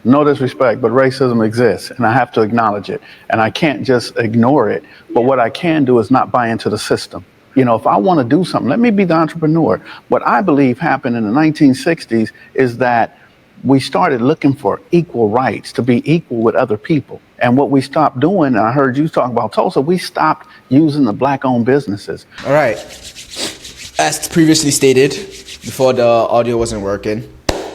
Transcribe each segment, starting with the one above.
No disrespect, but racism exists, and I have to acknowledge it. And I can't just ignore it. But what I can do is not buy into the system. You know, if I want to do something, let me be the entrepreneur. What I believe happened in the 1960s is that we started looking for equal rights to be equal with other people. And what we stopped doing, and I heard you talk about Tulsa, we stopped using the black owned businesses. All right. As previously stated, before the audio wasn't working,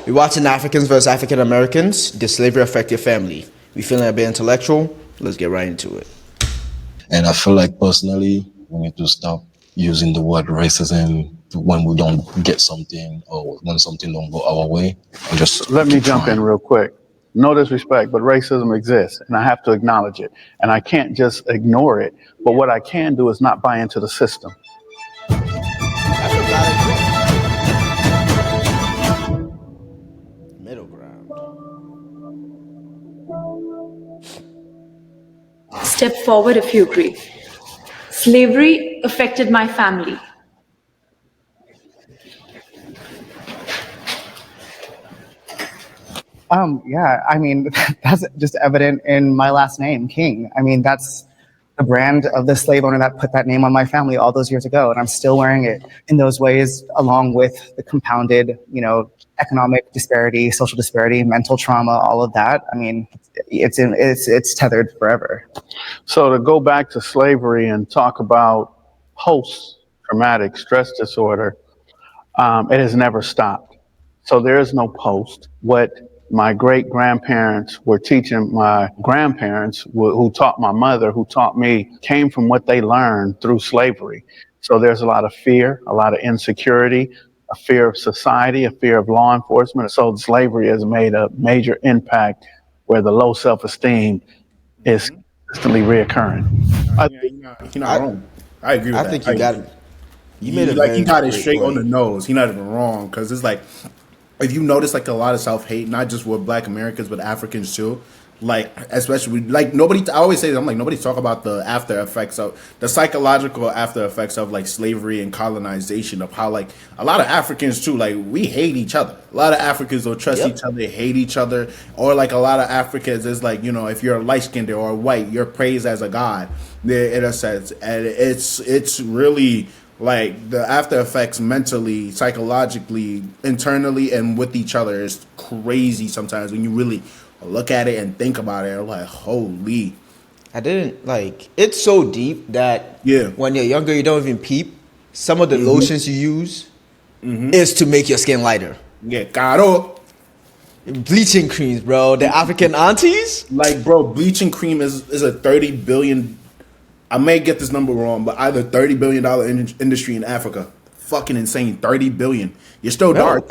we're watching Africans versus African Americans. Did slavery affect your family? We feeling a bit intellectual? Let's get right into it. And I feel like personally, we need to stop using the word racism when we don't get something or when something don't go our way. And just Let me keep jump in trying. real quick. No disrespect, but racism exists, and I have to acknowledge it. And I can't just ignore it. But what I can do is not buy into the system. That's a valid point. Middle ground. Step forward if you agree. Slavery affected my family. Yeah, I mean, that's just evident in my last name, King. I mean, that's the brand of the slave owner that put that name on my family all those years ago, and I'm still wearing it in those ways, along with the compounded, economic disparity, social disparity, mental trauma, all of that. I mean, it's tethered forever. So to go back to slavery and talk about post-traumatic stress disorder, it has never stopped. So there is no post. What my great grandparents were teaching my grandparents, who taught my mother, who taught me, came from what they learned through slavery. So there's a lot of fear, a lot of insecurity, a fear of society, a fear of law enforcement. So slavery has made a major impact where the low self-esteem is consistently reoccurring. I, You're not wrong. I agree with I that. think you got it. You made a He very got it great straight on the point. nose. He's not even wrong because it's like if you notice like a lot of self hate, not just with Black Americans but Africans too. Like especially like nobody. I always say that, I'm like nobody talk about the after effects of the psychological after effects of like slavery and colonization of how like a lot of Africans too like we hate each other. A lot of Africans don't trust each other, they hate each other, or like a lot of Africans is like if you're light skinned or white, you're praised as a god in a sense, and it's really like the after effects mentally, psychologically, internally, and with each other is crazy sometimes when you really look at it and think about it. Like, holy. I didn't like it's so deep that when you're younger you don't even peep. Some of the lotions you use is to make your skin lighter. Yeah, caro. Bleaching creams, bro. The African aunties? Like, bro, bleaching cream is a 30 billion. I may get this number wrong, but either $30 billion industry in Africa. Fucking insane. 30 billion. You're still dark.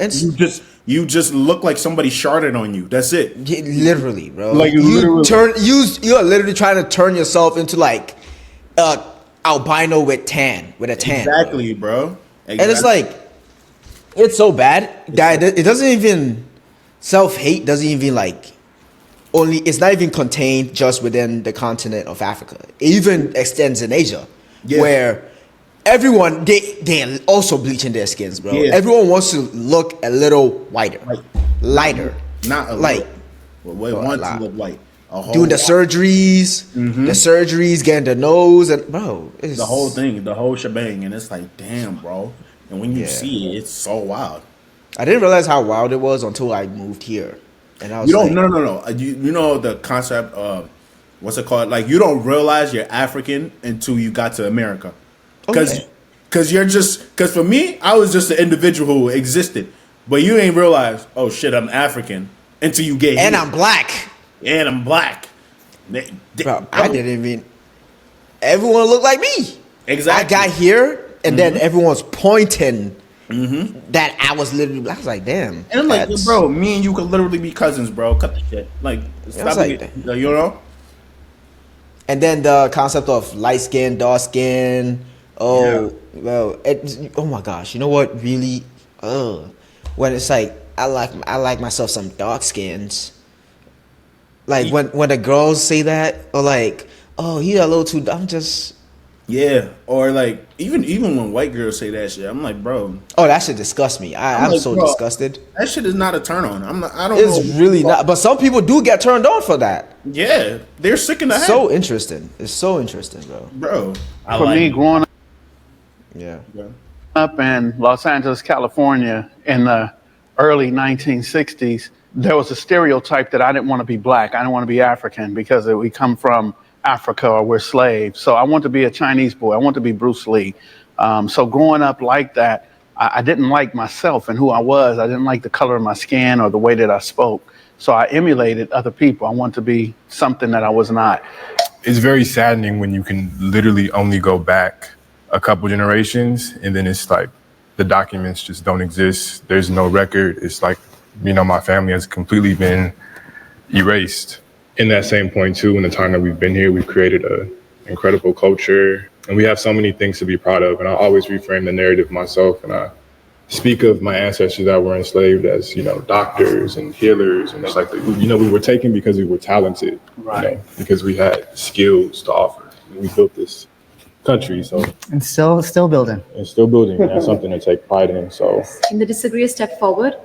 You just look like somebody sharded on you. That's it. Yeah, literally, bro. Like you literally. you are literally trying to turn yourself into like albino with a tan. Exactly, bro. Exactly. And it's like it's so bad that it doesn't even self-hate doesn't even like only it's not even contained just within the continent of Africa. It even extends in Asia, where everyone they also bleaching their skins, bro. Yeah. Everyone wants to look a little whiter, lighter, not a like want to look white. Doing the surgeries, getting the nose, and bro, it's the whole thing, the whole shebang, and it's like, damn, bro. And when you see it, it's so wild. I didn't realize how wild it was until I moved here, and I was no. You know the concept of what's it called? Like you don't realize you're African until you got to America, because for me, I was just an individual who existed, but you ain't realize, oh shit, I'm African until you get here. And I'm black. And I'm black. Bro, I didn't even. Everyone looked like me. Exactly. I got here, and then everyone's pointing that I was literally. I was like, damn. And like, bro, me and you could literally be cousins, bro. Cut the shit. Like, stop it. You know. And then the concept of light skin, dark skin. Oh, well, oh my gosh. You know what? Really, when it's like I like myself some dark skins. Like when the girls say that, or like, oh, he a little too. Yeah, or like even when white girls say that shit, I'm like, bro, Oh, that shit disgusts me. I'm I'm like, so bro, disgusted. that shit is not a turn on. I'm not. I don't It's know. really not. But some people do get turned on for that. Yeah, they're sick in the head, So interesting. It's so interesting, bro. bro. I For like me, it. growing Yeah. Yeah. up in Los Angeles, California in the early 1960s, there was a stereotype that I didn't want to be black. I didn't want to be African because we come from Africa or we're slaves. So I want to be a Chinese boy. I want to be Bruce Lee. So growing up like that, I didn't like myself and who I was. I didn't like the color of my skin or the way that I spoke. So I emulated other people. I wanted to be something that I was not. It's very saddening when you can literally only go back a couple generations and then it's like the documents just don't exist. There's no record. It's like, my family has completely been erased. In that same point too, in the time that we've been here, we've created an incredible culture and we have so many things to be proud of. And I always reframe the narrative myself and I speak of my ancestors that were enslaved as, doctors and healers. And it's like, we were taken because we were talented, Right. because we had skills to offer. And we built this country, so And still building. it's still building. And that's something to take pride in. So Can they disagree a step forward?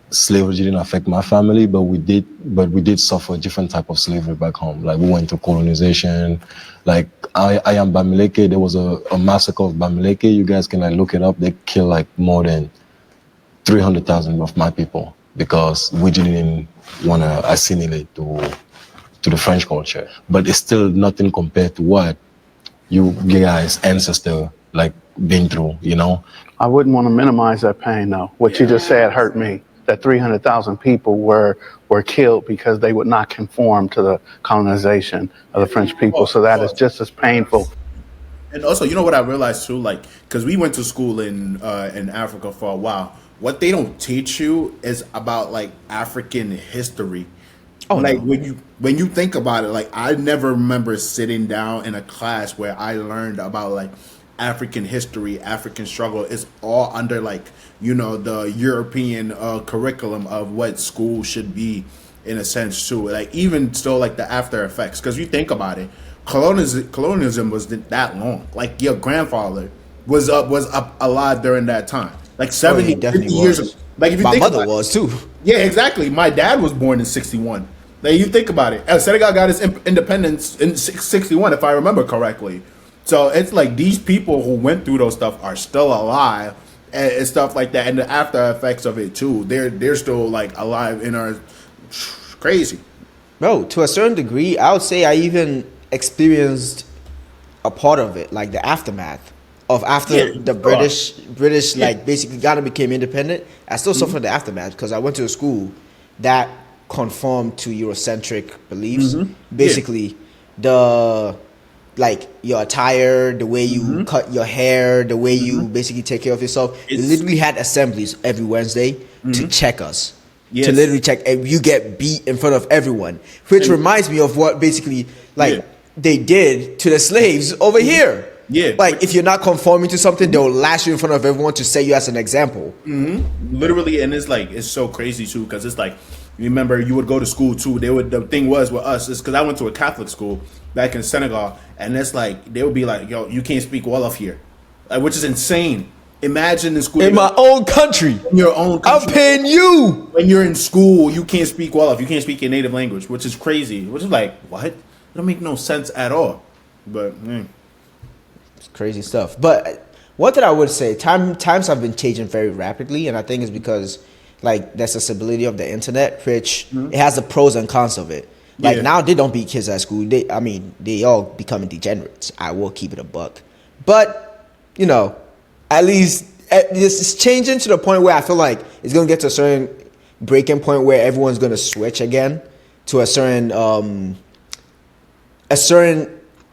Slavery didn't affect my family, but we did suffer a different type of slavery back home. Like we went through colonization. Like I am Bamileke. There was a massacre of Bamileke. You guys can look it up. They killed like more than 300,000 of my people because we didn't want to assimilate to the French culture. But it's still nothing compared to what you guys ancestor like been through. I wouldn't want to minimize that pain, though. What you just said hurt me. That 300,000 people were killed because they would not conform to the colonization of the French people. So that is just as painful. And also, you know what I realized too, like, because we went to school in Africa for a while. What they don't teach you is about like African history. Oh, like no. when you think about it, like I never remember sitting down in a class where I learned about like African history, African struggle. It's all under like the European curriculum of what school should be in a sense too. Like even still like the after effects, because you think about it, colonialism wasn't that long. Like your grandfather was up alive during that time, like 70, he 50 definitely years. was. Like if you My think mother about it, was too. yeah, exactly. My dad was born in 61. Like you think about it, Senegal got its independence in 61, if I remember correctly. So it's like these people who went through those stuff are still alive and stuff like that, and the after effects of it too. They're still like alive in our crazy. Bro, to a certain degree, I would say I even experienced a part of it, like the aftermath of after Yeah, the sure. British Yeah. like basically Ghana became independent. I still suffered the aftermath because I went to a school that conformed to Eurocentric beliefs. Basically, the like your attire, the way you cut your hair, the way you basically take care of yourself. They It's- literally had assemblies every Wednesday to check us. Yes. To literally check, and you get beat in front of everyone, which reminds me of what basically like Yeah. they did to the slaves over here. Yeah. Like if you're not conforming to something, they'll lash you in front of everyone to set you as an example. Literally, and it's so crazy too, because it's like, remember, you would go to school too. The thing was with us is because I went to a Catholic school back in Senegal, and it's like they would be like, yo, you can't speak Wolof here, like, which is insane. Imagine in school In my own country, in your own I'm country. paying you. When you're in school, you can't speak Wolof. You can't speak your native language, which is crazy. Which is like, what? It don't make no sense at all. But It's crazy stuff. But what that I would say, times have been changing very rapidly, and I think it's because like the accessibility of the internet, which it has the pros and cons of it. Like Yeah. now they don't beat kids at school. They all becoming degenerates. I will keep it a buck. But at least this is changing to the point where I feel like it's gonna get to a certain breaking point where everyone's gonna switch again to a certain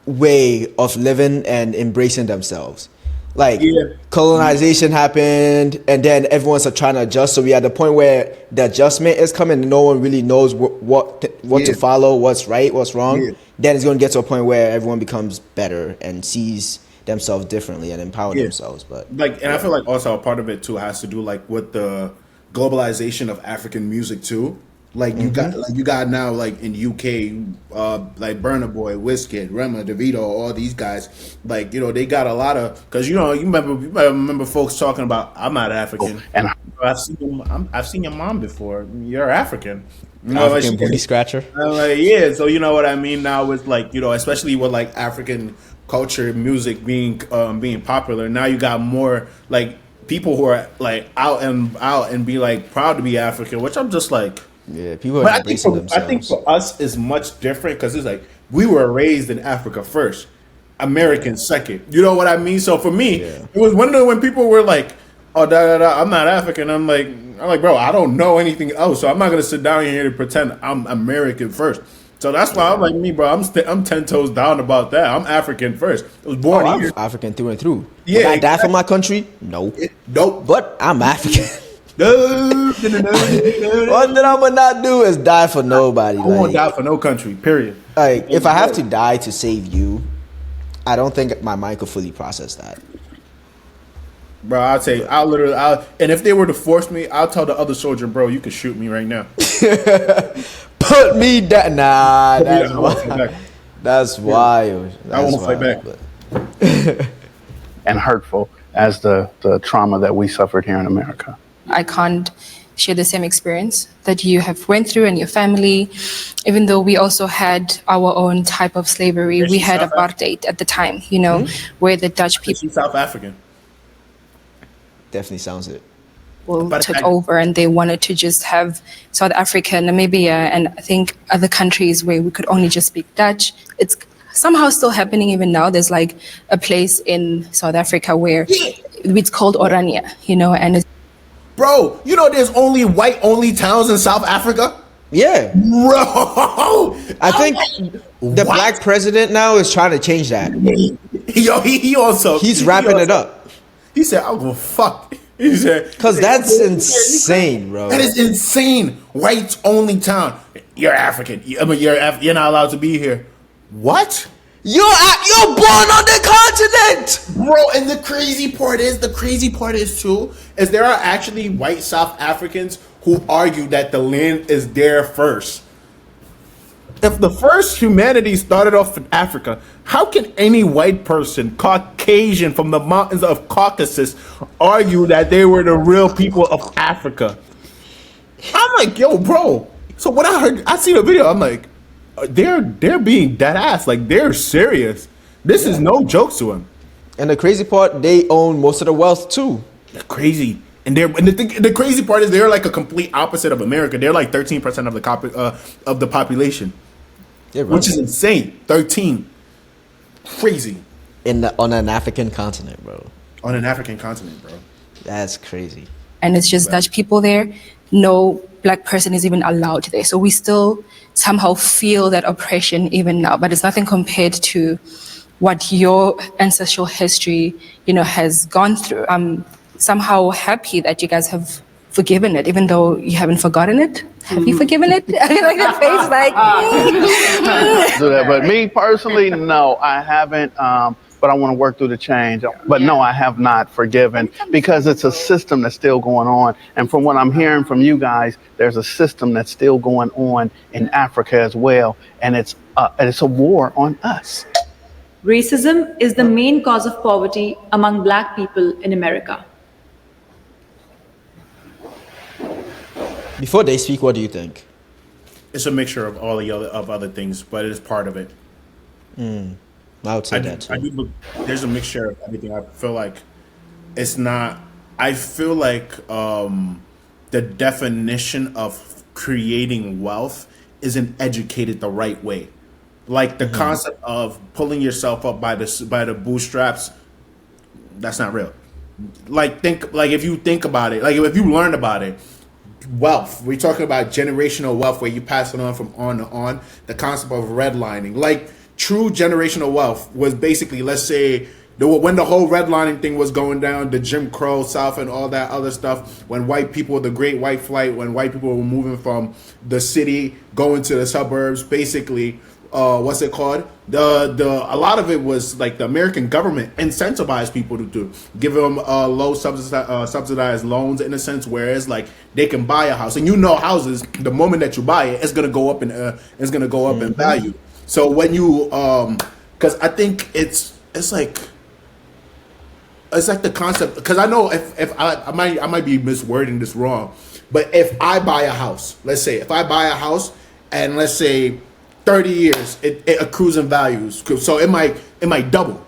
way of living and embracing themselves. Like Yeah. colonization happened, and then everyone's trying to adjust. So we are at the point where the adjustment is coming, and no one really knows what to follow, what's right, what's wrong. Yeah. Then it's going to get to a point where everyone becomes better and sees themselves differently and empower themselves. But like, and I feel like also a part of it too has to do like with the globalization of African music too. Like you got now like in UK, like Burna Boy, Wizkid, Rema, Davido, all these guys. Like they got a lot of because you remember folks talking about I'm not African. And I've seen your mom before. You're African. African booty scratcher. I'm like, yeah, so you know what I mean. Now it's like especially with like African culture, music being popular. Now you got more like people who are like out and be like proud to be African, which I'm just like, Yeah, people but are embracing themselves. I think for us it's much different because it's like we were raised in Africa first, American second. You know what I mean? So for me, it was wonder when people were like, "Oh, I'm not African." I'm like, bro, I don't know anything else, so I'm not gonna sit down here to pretend I'm American first. So that's why I'm like me, bro. I'm 10 toes down about that. I'm African first. I was born I'm here. African through and through. Yeah, Would I die for exactly. my country? No. Nope. But I'm African. No. One thing I'm gonna not do is die for nobody. I won't Like, die for no country. Period. if I have to die to save you, I don't think my mind could fully process that. Bro, I'll tell you, and if they were to force me, I'll tell the other soldier, bro, you can shoot me right now. Put me down. Nah, that's I won't fight wild. back. That's wild. I won't fight back. and hurtful as the trauma that we suffered here in America. I can't share the same experience that you have went through and your family, even though we also had our own type of slavery. We had apartheid at the time, where the Dutch people She's South African. Definitely sounds it. took over and they wanted to just have South Africa, Namibia, and I think other countries where we could only just speak Dutch. It's somehow still happening even now. There's like a place in South Africa where it's called Orania, and it's Bro, there's only white-only towns in South Africa? Yeah. Bro! I think the black president now is trying to change that. He also... He's wrapping it up. He said, I'll go fuck. He said... Because that's insane, bro. That is insane. Whites-only town. You're African. You're not allowed to be here. What? You're born on the continent, bro. And the crazy part is too, is there are actually white South Africans who argue that the land is there first. If the first humanity started off in Africa, how can any white person, Caucasian from the mountains of Caucasus, argue that they were the real people of Africa? I'm like, yo, bro. So when I seen a video, I'm like, they're being dead ass, like they're serious. This is no joke to them. And the crazy part, they own most of the wealth too. They're crazy, and the crazy part is they're like a complete opposite of America. They're like 13% of the population, which is insane. 13, crazy. On an African continent, bro. On an African continent, bro. That's crazy. And it's just Dutch people there. No black person is even allowed there. So we still somehow feel that oppression even now, but it's nothing compared to what your ancestral history, has gone through. I'm somehow happy that you guys have forgiven it, even though you haven't forgotten it. Have you forgiven it? I mean, like that face, like. Do that. But me personally, no, I haven't. But I want to work through the change. But no, I have not forgiven because it's a system that's still going on. And from what I'm hearing from you guys, there's a system that's still going on in Africa as well. And it's a war on us. Racism is the main cause of poverty among Black people in America. Before they speak, what do you think? It's a mixture of all the other things, but it is part of it. I would say that too. There's a mixture of everything. I feel like it's not. I feel like the definition of creating wealth isn't educated the right way. Like the concept of pulling yourself up by the bootstraps, that's not real. If you think about it, like if you learn about it, wealth. We're talking about generational wealth where you pass it on from on to on. The concept of redlining, like true generational wealth, was basically, let's say, when the whole redlining thing was going down, the Jim Crow South and all that other stuff, when white people, the Great White Flight, when white people were moving from the city going to the suburbs, basically what's it called? A lot of it was like the American government incentivized people to give them low subsidized loans in a sense, whereas like they can buy a house, and houses, the moment that you buy it, it's gonna go up in value. So when you because I think it's like the concept, because I know if I might be miswording this wrong, but if I buy a house, let's say if I buy a house and let's say 30 years it accrues in values, so it might double,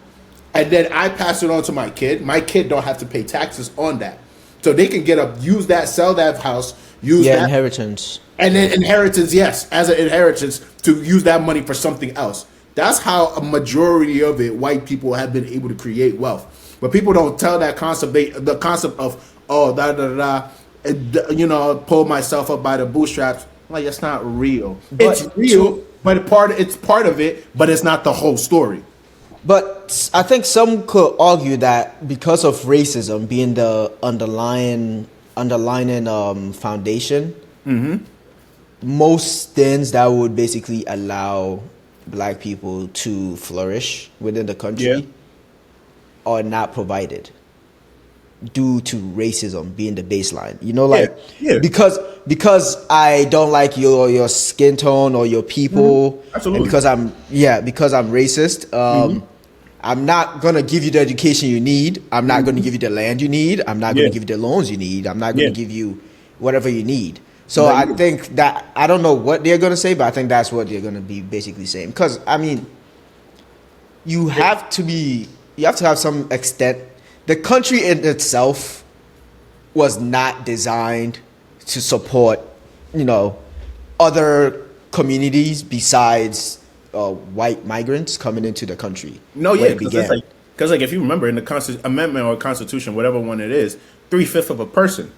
and then I pass it on to my kid don't have to pay taxes on that, so they can sell that house, use that inheritance, and then inheritance, yes, as an inheritance to use that money for something else. That's how a majority of it, white people have been able to create wealth. But people don't tell that concept. The concept of pull myself up by the bootstraps. Like, it's not real. It's real, but it's part of it, but it's not the whole story. But I think some could argue that because of racism being the underlying foundation, most things that would basically allow black people to flourish within the country are not provided due to racism being the baseline. Because I don't like your skin tone or your people, Absolutely. and because I'm racist, I'm not gonna give you the education you need. I'm not gonna give you the land you need. I'm not gonna give you the loans you need. I'm not gonna give you whatever you need. So I think that, I don't know what they're gonna say, but I think that's what they're gonna be basically saying. Because I mean, you have to have some extent. The country in itself was not designed to support, other communities besides white migrants coming into the country. No, yeah, because if you remember in the amendment or Constitution, whatever one it is, 3/5 of a person,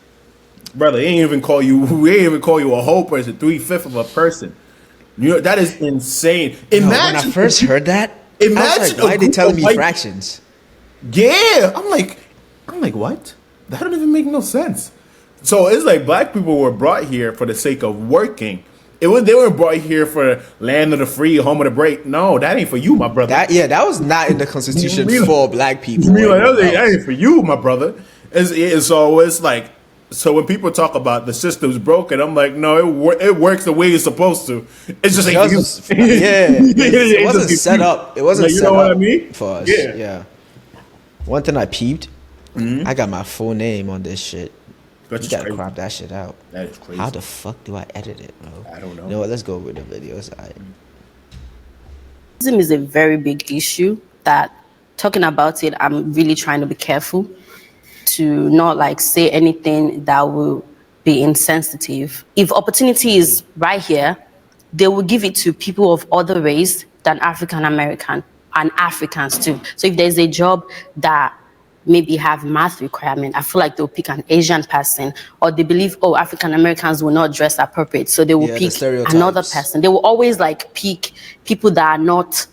brother, they ain't even call you a whole person. 3/5 of a person. That is insane. Imagine when I first heard that. Imagine I was like, why are they telling me fractions? Yeah, I'm like, what? That don't even make no sense. So it's like black people were brought here for the sake of working. They weren't brought here for land of the free, home of the brave. No, that ain't for you, my brother. That was not in the Constitution for black people. That ain't for you, my brother. So it's like, so when people talk about the system's broken, I'm like, no, it works the way it's supposed to. It's just ain't for you. It wasn't set up. It wasn't set up what I mean? for us. Yeah. One thing I peeped, I got my full name on this shit. You gotta crop that shit out. That is crazy. How the fuck do I edit it, bro? I don't know. You know what? Let's go with the videos. Racism is a very big issue that, talking about it, I'm really trying to be careful to not say anything that will be insensitive. If opportunity is right here, they will give it to people of other race than African American and Africans too. So if there's a job that maybe have math requirement, I feel like they'll pick an Asian person, or they believe, African Americans will not dress appropriate, so they will pick another person. They will always pick people that are not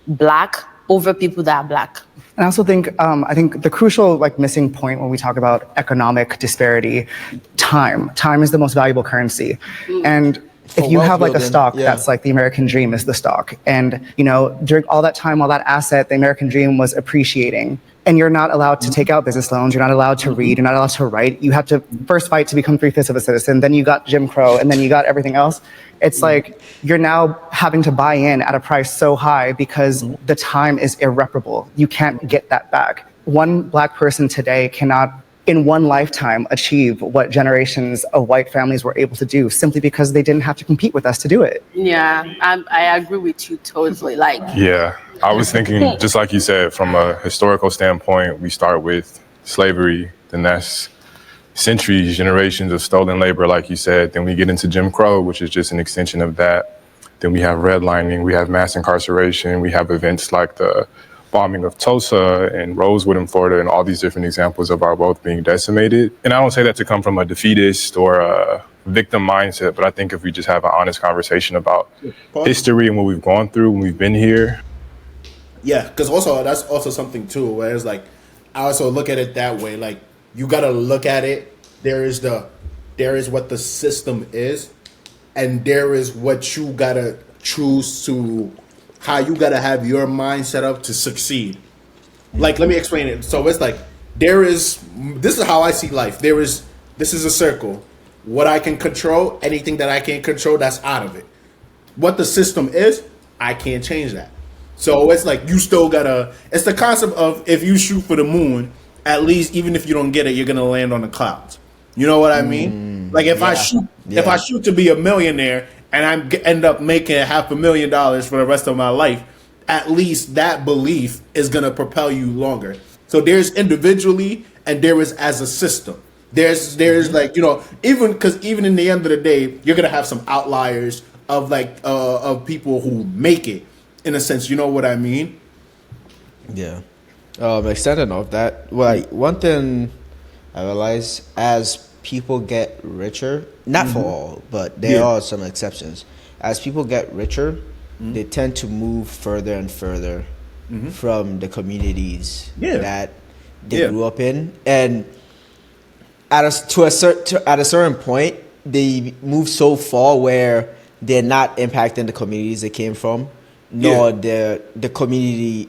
black over people that are black. And I also think, I think the crucial missing point when we talk about economic disparity, time is the most valuable currency. And if you have a stock that's the American dream is the stock, and during all that time, all that asset, the American dream was appreciating, and you're not allowed to take out business loans, you're not allowed to read, you're not allowed to write, you have to first fight to become 3/5 of a citizen, then you got Jim Crow, and then you got everything else. It's like you're now having to buy in at a price so high because the time is irreparable. You can't get that back. One black person today cannot, in one lifetime, achieve what generations of white families were able to do simply because they didn't have to compete with us to do it. Yeah, I agree with you totally. Yeah, I was thinking, just like you said, from a historical standpoint, we start with slavery, then that's centuries, generations of stolen labor, like you said. Then we get into Jim Crow, which is just an extension of that. Then we have redlining, we have mass incarceration, we have events like the bombing of Tulsa and Rosewood in Florida, and all these different examples of our wealth being decimated. And I don't say that to come from a defeatist or a victim mindset, but I think if we just have an honest conversation about history and what we've gone through when we've been here. Yeah, because also that's also something too, where it's I also look at it that way. You gotta look at it. There is what the system is, and there is what you gotta choose to how you gotta have your mind set up to succeed. Like, let me explain it. So it's like this is how I see life. This is a circle. What I can control, anything that I can't control, that's out of it. What the system is, I can't change that. So it's like you still gotta. It's the concept of if you shoot for the moon, at least even if you don't get it, you're gonna land on the clouds. You know what I mean? Like if I shoot to be a millionaire and end up making $500,000 for the rest of my life, at least that belief is gonna propel you longer. So there's individually and there is as a system. There's like, you know, even in the end of the day, you're gonna have some outliers of like of people who make it in a sense. You know what I mean? Yeah. Extending of that, like one thing I realize as people get richer, not for all, but there are some exceptions. As people get richer, they tend to move further and further from the communities that they grew up in, and at a certain point, they move so far where they're not impacting the communities they came from, nor the community,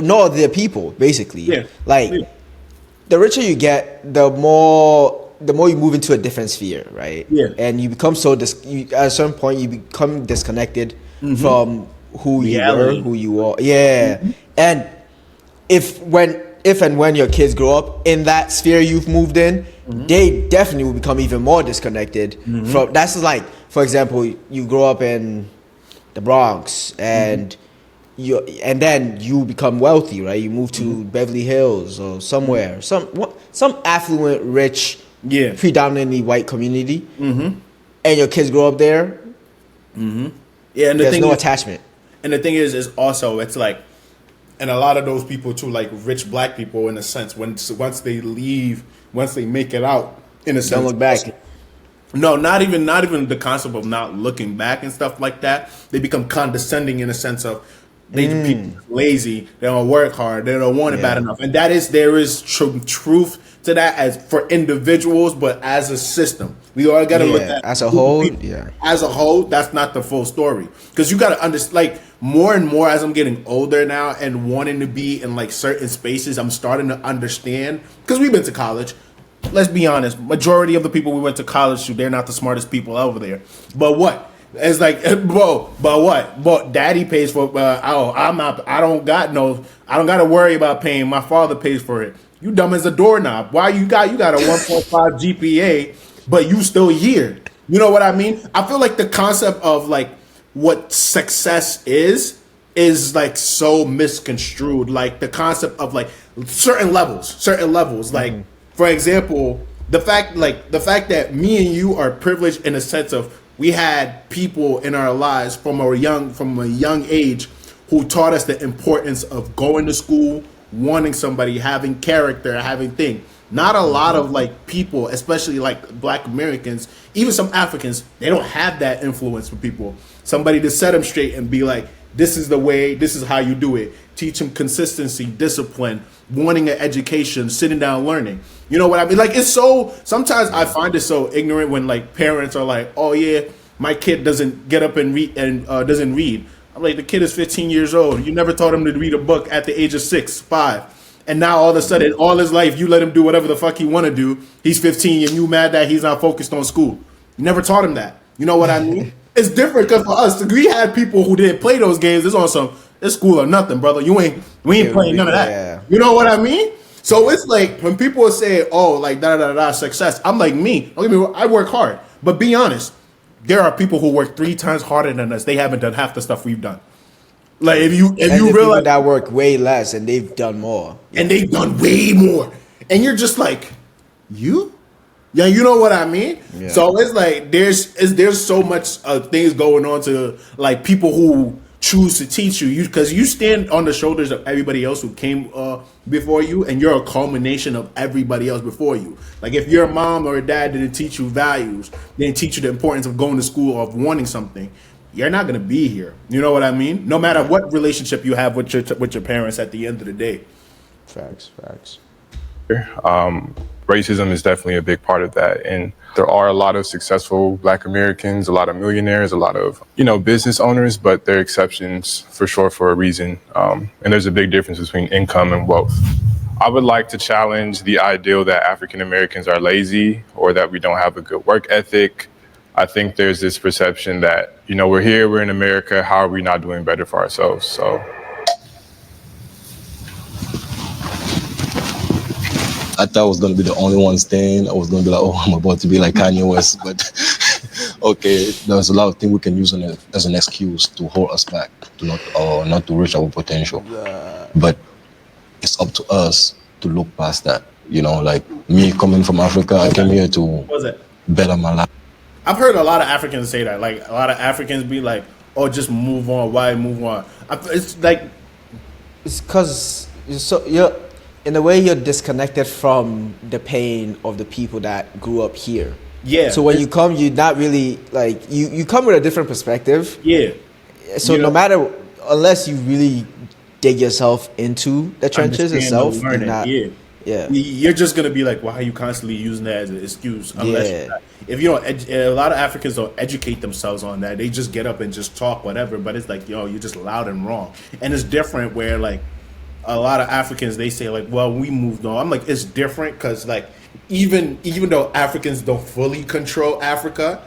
nor their people. Basically, the richer you get, the more you move into a different sphere, right? Yeah, and you become at a certain point, you become disconnected from who you were, who you are. Yeah, and if and when your kids grow up in that sphere you've moved in, they definitely will become even more disconnected from. That's like, for example, you grow up in the Bronx and then you become wealthy, right? You move to Beverly Hills or somewhere, some affluent, rich, predominantly white community, and your kids grow up there. Yeah, and there's no attachment. And the thing is also it's like, and a lot of those people too, like rich black people, in a sense, once they leave, once they make it out, in a sense, don't look back. No, not even the concept of not looking back and stuff like that. They become condescending in a sense of people lazy. They don't work hard. They don't want it bad enough. And there is truth to that as for individuals, but as a system, we all got to look at as a whole. As a whole, that's not the full story, because you got to understand. Like more and more as I'm getting older now and wanting to be in like certain spaces, I'm starting to understand, because we've been to college. Let's be honest, majority of the people we went to college to, they're not the smartest people over there. But what? It's like, bro, but what? But daddy pays for I don't got to worry about paying. My father pays for it. You dumb as a doorknob. Why you got a 1.5 GPA, but you still here? You know what I mean? I feel like the concept of like what success is like so misconstrued. Like the concept of like certain levels, like. For example, the fact that me and you are privileged in a sense of we had people in our lives from a young age who taught us the importance of going to school, wanting somebody, having character, having thing. Not a lot of like people, especially like Black Americans, even some Africans, they don't have that influence for people. Somebody to set them straight and be like, this is the way, this is how you do it. Teach them consistency, discipline, wanting an education, sitting down, learning. You know what I mean? Like, it's so, sometimes I find it so ignorant when like parents are like, oh yeah, my kid doesn't get up and read and doesn't read. I'm like, the kid is 15 years old. You never taught him to read a book at the age of 6, 5. And now all of a sudden, all his life, you let him do whatever the fuck he want to do. He's 15 and you mad that he's not focused on school. You never taught him that. You know what I mean? It's different because for us, we had people who didn't play those games. It's on some, it's school or nothing, brother. We ain't playing none of that. Yeah. You know what I mean? So it's like when people say, oh, like success, I'm like, me. Don't get me wrong, I work hard. But be honest, there are people who work 3 times harder than us. They haven't done half the stuff we've done. Like if you realize that work way less and they've done more. And they've done way more. And you're just like, you? Yeah, you know what I mean? Yeah. So it's like there's so much things going on to like people who choose to teach you because you stand on the shoulders of everybody else who came before you, and you're a culmination of everybody else before you. Like if your mom or dad didn't teach you values, didn't teach you the importance of going to school, of wanting something, you're not gonna be here. You know what I mean? No matter what relationship you have with your parents at the end of the day. Facts. racism is definitely a big part of that. And there are a lot of successful Black Americans, a lot of millionaires, a lot of, business owners, but they're exceptions for sure for a reason. And there's a big difference between income and wealth. I would like to challenge the ideal that African Americans are lazy or that we don't have a good work ethic. I think there's this perception that, we're here, we're in America, how are we not doing better for ourselves? So I thought I was going to be the only one staying. I was going to be like, oh, I'm about to be like Kanye West. But okay, there's a lot of things we can use as an excuse to hold us back, to not to reach our potential. But it's up to us to look past that. Like me coming from Africa, I came here to better my life. I've heard a lot of Africans say that. Like a lot of Africans be like, "Oh, just move on. Why move on?" It's like It's because you're in a way you're disconnected from the pain of the people that grew up here. Yeah. So when you come, you're not really like you come with a different perspective. Yeah. So no matter, unless you really dig yourself into the trenches itself, learn it. Yeah. You're just gonna be like, why are you constantly using that as an excuse? Unless you're not. If you don't, a lot of Africans don't educate themselves on that. They just get up and just talk whatever. But it's like, you're just loud and wrong. And it's different where like a lot of Africans, they say like, well, we moved on. I'm like, it's different because like even though Africans don't fully control Africa,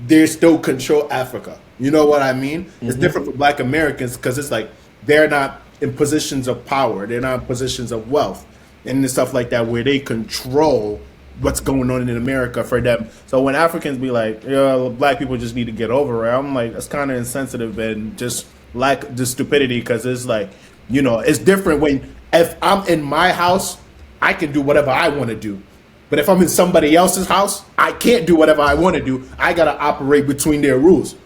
they still control Africa. You know what I mean? Mm-hmm. It's different for Black Americans because it's like they're not in positions of power. They're not in positions of wealth and stuff like that where they control what's going on in America for them. So when Africans be like, Black people just need to get over it, I'm like, that's kind of insensitive and just lack the stupidity because it's like, it's different when if I'm in my house, I can do whatever I want to do. But if I'm in somebody else's house, I can't do whatever I want to do. I got to operate between their rules.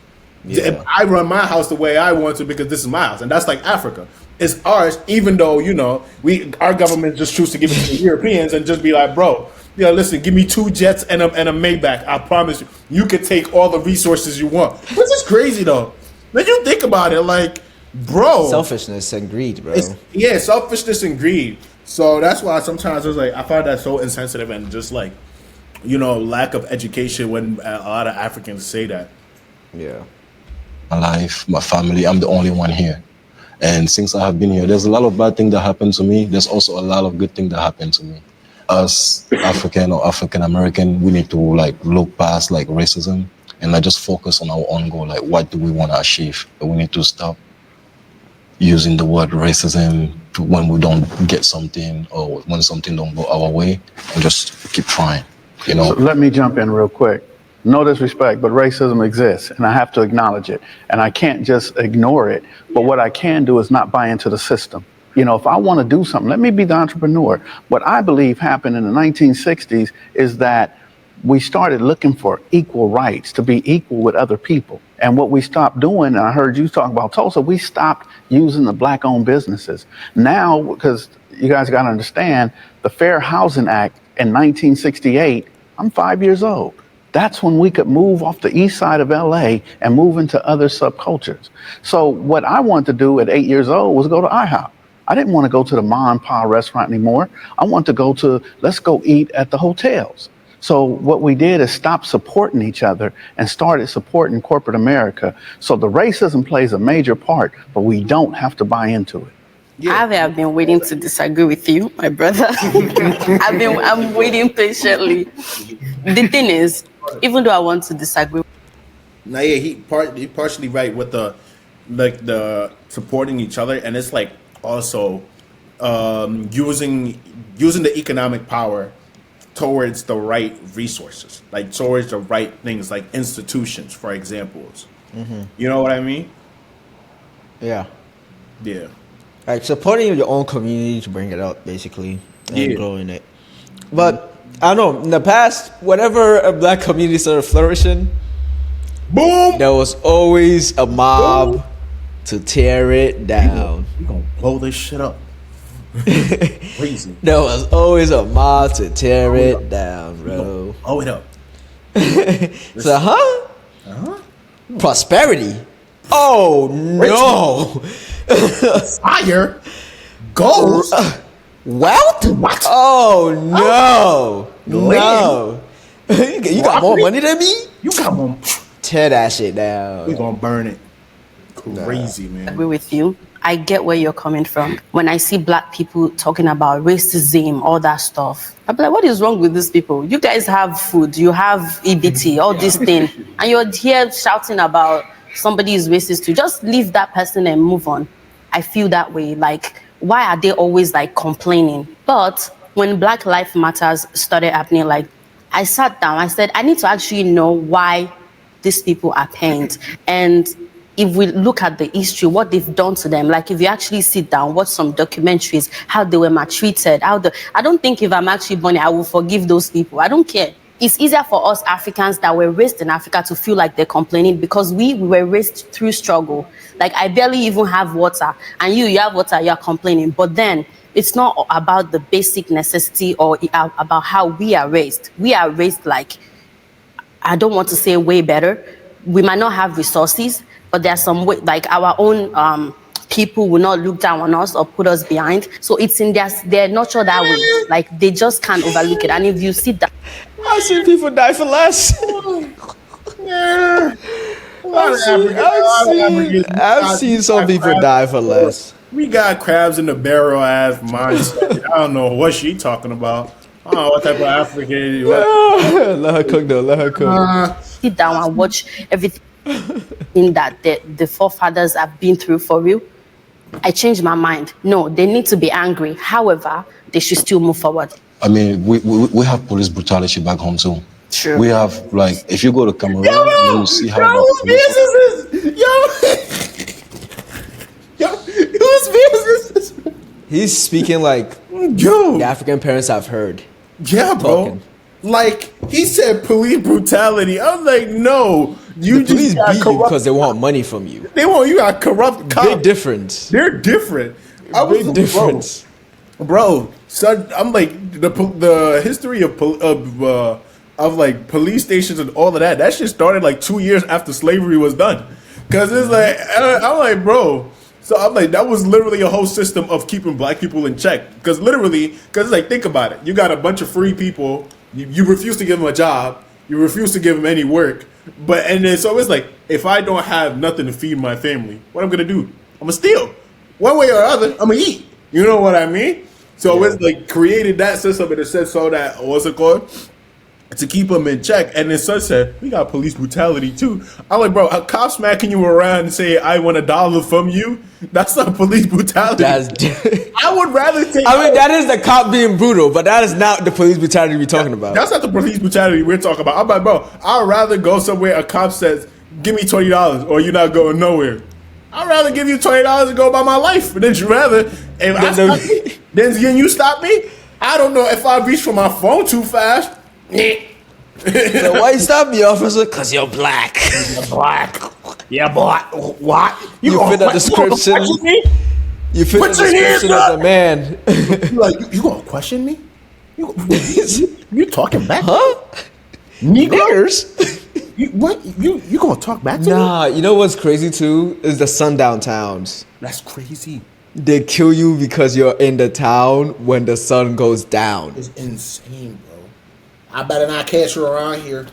Yeah. I run my house the way I want to because this is my house. And that's like Africa. It's ours, even though, our government just choose to give it to the Europeans and just be like, bro, listen, give me 2 jets and a Maybach. I promise you, you can take all the resources you want. Which is crazy, though. When you think about it, like, bro. Selfishness and greed, bro. Selfishness and greed. So that's why sometimes I was like, I find that so insensitive and just like, lack of education when a lot of Africans say that. Yeah. My life, my family, I'm the only one here. And since I have been here, there's a lot of bad things that happen to me. There's also a lot of good things that happen to me. Us African or African American, we need to like look past like racism and like just focus on our own goal. Like, what do we want to achieve? We need to stop using the word racism when we don't get something or when something don't go our way, and just keep trying. So let me jump in real quick. No disrespect, but racism exists, and I have to acknowledge it. And I can't just ignore it. But what I can do is not buy into the system. If I want to do something, let me be the entrepreneur. What I believe happened in the 1960s is that we started looking for equal rights, to be equal with other people. And what we stopped doing, and I heard you talk about Tulsa, we stopped using the Black-owned businesses. Now, because you guys got to understand, the Fair Housing Act in 1968, I'm 5 years old. That's when we could move off the east side of LA and move into other subcultures. So what I wanted to do at 8 years old was go to IHOP. I didn't want to go to the ma and pa restaurant anymore. I wanted to go to, let's go eat at the hotels. So what we did is stop supporting each other and started supporting corporate America. So the racism plays a major part, but we don't have to buy into it. Yeah. I've been waiting to disagree with you, my brother. I'm waiting patiently. The thing is, even though I want to disagree. Now, yeah, he partially right with the supporting each other, and it's like also using the economic power towards the right resources, like towards the right things, like institutions, for examples. Mm-hmm. You know what I mean? Yeah. Yeah. Like supporting your own community to bring it up, basically, and growing it. But I don't know, in the past, whenever a Black community started flourishing, boom, there was always a mob to tear it down. We're gonna blow this shit up. Crazy. There was always a mob to tear it down, bro. Blow it up. So, huh? Prosperity. Oh no. Fire. Gold. Wealth? What? Oh no. No. You got more money than me? You got more. Tear that shit down. We gonna burn it. Crazy, man. Agree with you. I get where you're coming from. When I see black people talking about racism, all that stuff, I'm like, what is wrong with these people? You guys have food, you have EBT, all this thing, and you're here shouting about somebody is racist too. Just leave that person and move on. I feel that way. Like, why are they always like complaining? But when Black Lives Matters started happening, like, I sat down, I said, I need to actually know why these people are pained. And if we look at the history, what they've done to them, like if you actually sit down, watch some documentaries, how they were maltreated, I don't think if I'm actually born, I will forgive those people. I don't care. It's easier for us Africans that were raised in Africa to feel like they're complaining because we were raised through struggle. Like I barely even have water, and you have water, you're complaining. But then it's not about the basic necessity or about how we are raised. We are raised like, I don't want to say way better. We might not have resources, but there's some way, like our own people will not look down on us or put us behind. So it's in their nurture that way. Like they just can't overlook it. And if you sit down, I've seen people die for less. Yeah. I've seen some people die for less. We got crabs in the barrel ass mindset. I don't know what she talking about. I don't know what type of African. Let her cook though. Let her cook. sit down and watch everything in that the forefathers have been through for real, I changed my mind. No, they need to be angry. However, they should still move forward. I mean, we have police brutality back home too. True. We have, like, if you go to Cameroon, you see how Whose business is this? Yo, whose business is this? He's speaking like Yo, the African parents I've heard. yeah, bro. Talking. Like he said, police brutality. I'm like, no, you The police just got beat you corrupt. because they want money from you. They want you got corrupt cops. Big difference. They're different. I was Big difference. bro. So I'm like the history of like police stations and all of that. That shit started like 2 years after slavery was done. Cause it's like I'm like, bro. So I'm like, that was literally a whole system of keeping black people in check. Because it's like, think about it. You got a bunch of free people. You refuse to give them a job. You refuse to give them any work. And then so it's like, if I don't have nothing to feed my family, what I'm gonna do? I'm gonna steal. One way or other, I'm gonna eat. You know what I mean? So it's like created that system and it said so that what's it called? To keep them in check. And then Sun said, we got police brutality too. I'm like, bro, a cop smacking you around and say, I want $1 from you. That's not police brutality. I would rather take. I mean, that is the cop being brutal, but that is not the police brutality we're talking about. That's not the police brutality we're talking about. I'm like, bro, I'd rather go somewhere a cop says, give me $20 or you're not going nowhere. I'd rather give you $20 and go about my life. But then you rather, then you stop me? I don't know if I reach for my phone too fast. So why you stop me, officer? Because you're black. You're black. Yeah, boy. What? You fit the description. You fit the description of the man. You gonna question me? You talking back? Huh? Niggers? You gonna talk back to me? Nah, you know what's crazy too? Is the sundown towns. That's crazy. They kill you because you're in the town when the sun goes down. It's insane, bro. I better not catch you around here.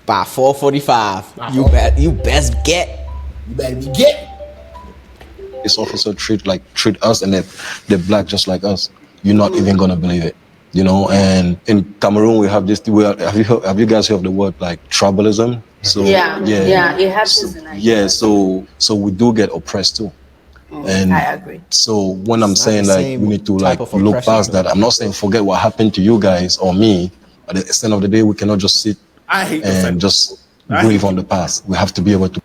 By 4:45, you best get. You better be get. This officer treat us and they're black just like us. You're not even gonna believe it, you know. And in Cameroon we have this. Have you guys heard of the word like tribalism? So yeah, it happens. So we do get oppressed too. And I agree. So when I'm It's not saying the like same we need to type like of look oppression. past that, I'm not saying forget what happened to you guys or me. At the end of the day, we cannot just sit I hate the and fact- just grieve on the past. We have to be able to.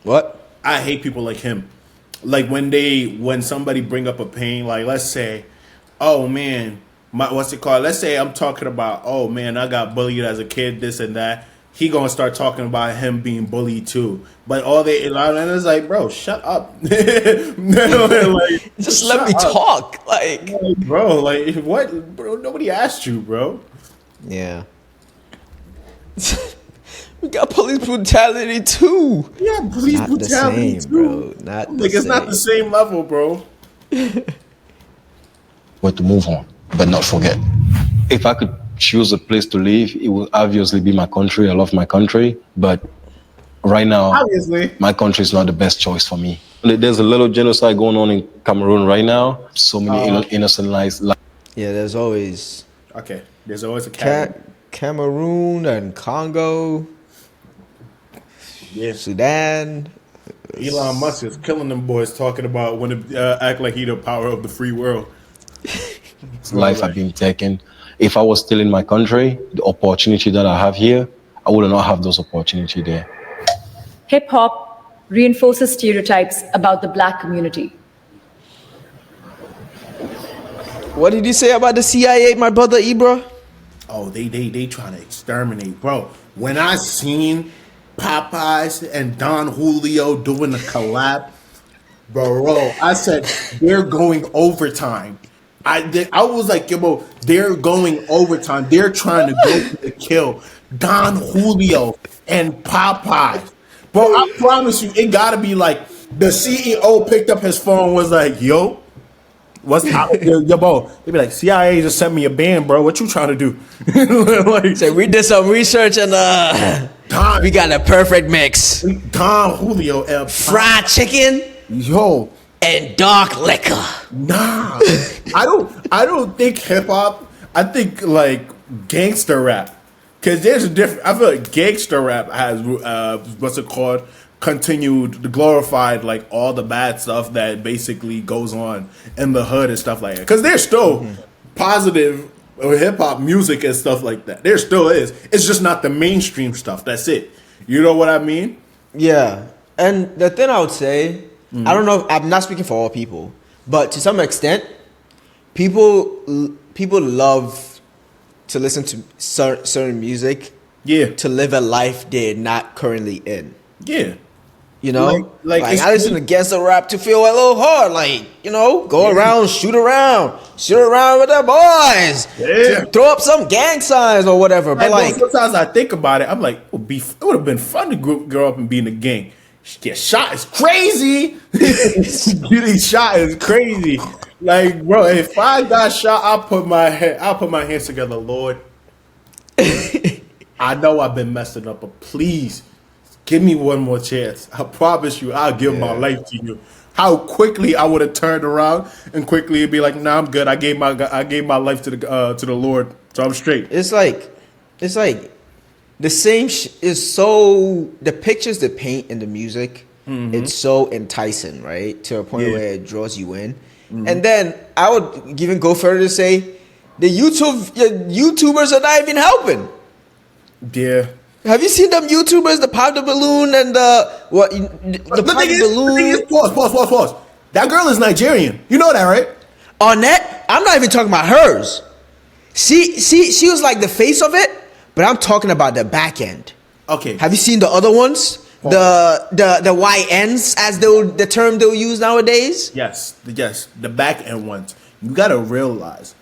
What? I hate people like him. Like when somebody bring up a pain, like let's say, oh man, what's it called? Let's say I'm talking about, oh man, I got bullied as a kid, this and that. He gonna start talking about him being bullied too. But and it's like, bro, shut up. Like, Just let me shut up. talk. Like, Bro, like what? Bro, nobody asked you, bro. yeah. We got police brutality too. Yeah, police Not the brutality same, too. bro. Not Like the it's not the same level, bro. to move on, but not forget. if I could choose a place to live, it would obviously be my country. I love my country, but right now, Obviously. my country is not the best choice for me. There's a little genocide going on in Cameroon right now. So many innocent lives. Yeah, there's always Okay, there's always a cat. Cameroon and Congo, Yeah. Sudan. Elon Musk is killing them boys talking about when to act like he the power of the free world. Life have been taken. If I was still in my country, the opportunity that I have here, I would not have those opportunity there. Hip hop reinforces stereotypes about the black community. What did you say about the CIA, my brother Ibra? Oh, they trying to exterminate, bro. When I seen Popeyes and Don Julio doing the collab, bro, I said they're going overtime. I was like, yo, bro, they're going overtime. They're trying to go to the kill Don Julio and Popeyes. Bro, I promise you, it gotta be like the CEO picked up his phone, was like, yo, what's out there, yo, bro? They be like, CIA just sent me a band, bro. What you trying to do? Like, Say we did some research and we got a perfect mix. Don Julio and Fried chicken yo, and dark liquor. nah. I don't think hip hop. I think like gangster rap. Cause there's a different. I feel like gangster rap has what's it called? Continued glorified like all the bad stuff that basically goes on in the hood and stuff like that. Cause there's still positive hip hop music and stuff like that. There still is. It's just not the mainstream stuff. That's it. You know what I mean? Yeah, and the thing I would say, I don't know. I'm not speaking for all people, but to some extent, people love to listen to certain music, Yeah. to live a life they're not currently in. Yeah. You know, Like it's- I listen to gangster rap to feel a little hard, like, you know, go around, shoot around with the boys, Yeah. throw up some gang signs or whatever. But And like, sometimes I think about it, I'm like, it would have been fun to grow up and be in a gang. Get shot is crazy. Getting shot is crazy. Like, bro, if I got shot, I'll put my hands together, Lord. I know I've been messing up, but please give me one more chance. I promise you, I'll give my life to you. How quickly I would have turned around and quickly be like, "Nah, I'm good. I gave my life to the Lord, so I'm straight." it's like the same is so the pictures they paint in the music, it's so enticing, right, to a point Yeah. where it draws you in. And then I would even go further to say the YouTubers are not even helping. Yeah. Have you seen them YouTubers, the pop the balloon and the The pop thing the is, balloon pause. That girl is Nigerian. You know that, right? on that? I'm not even talking about hers. She was like the face of it, but I'm talking about the back end. Okay. Have you seen the other ones? The YNs, as the term they'll use nowadays. Yes. The back end ones. You gotta realize,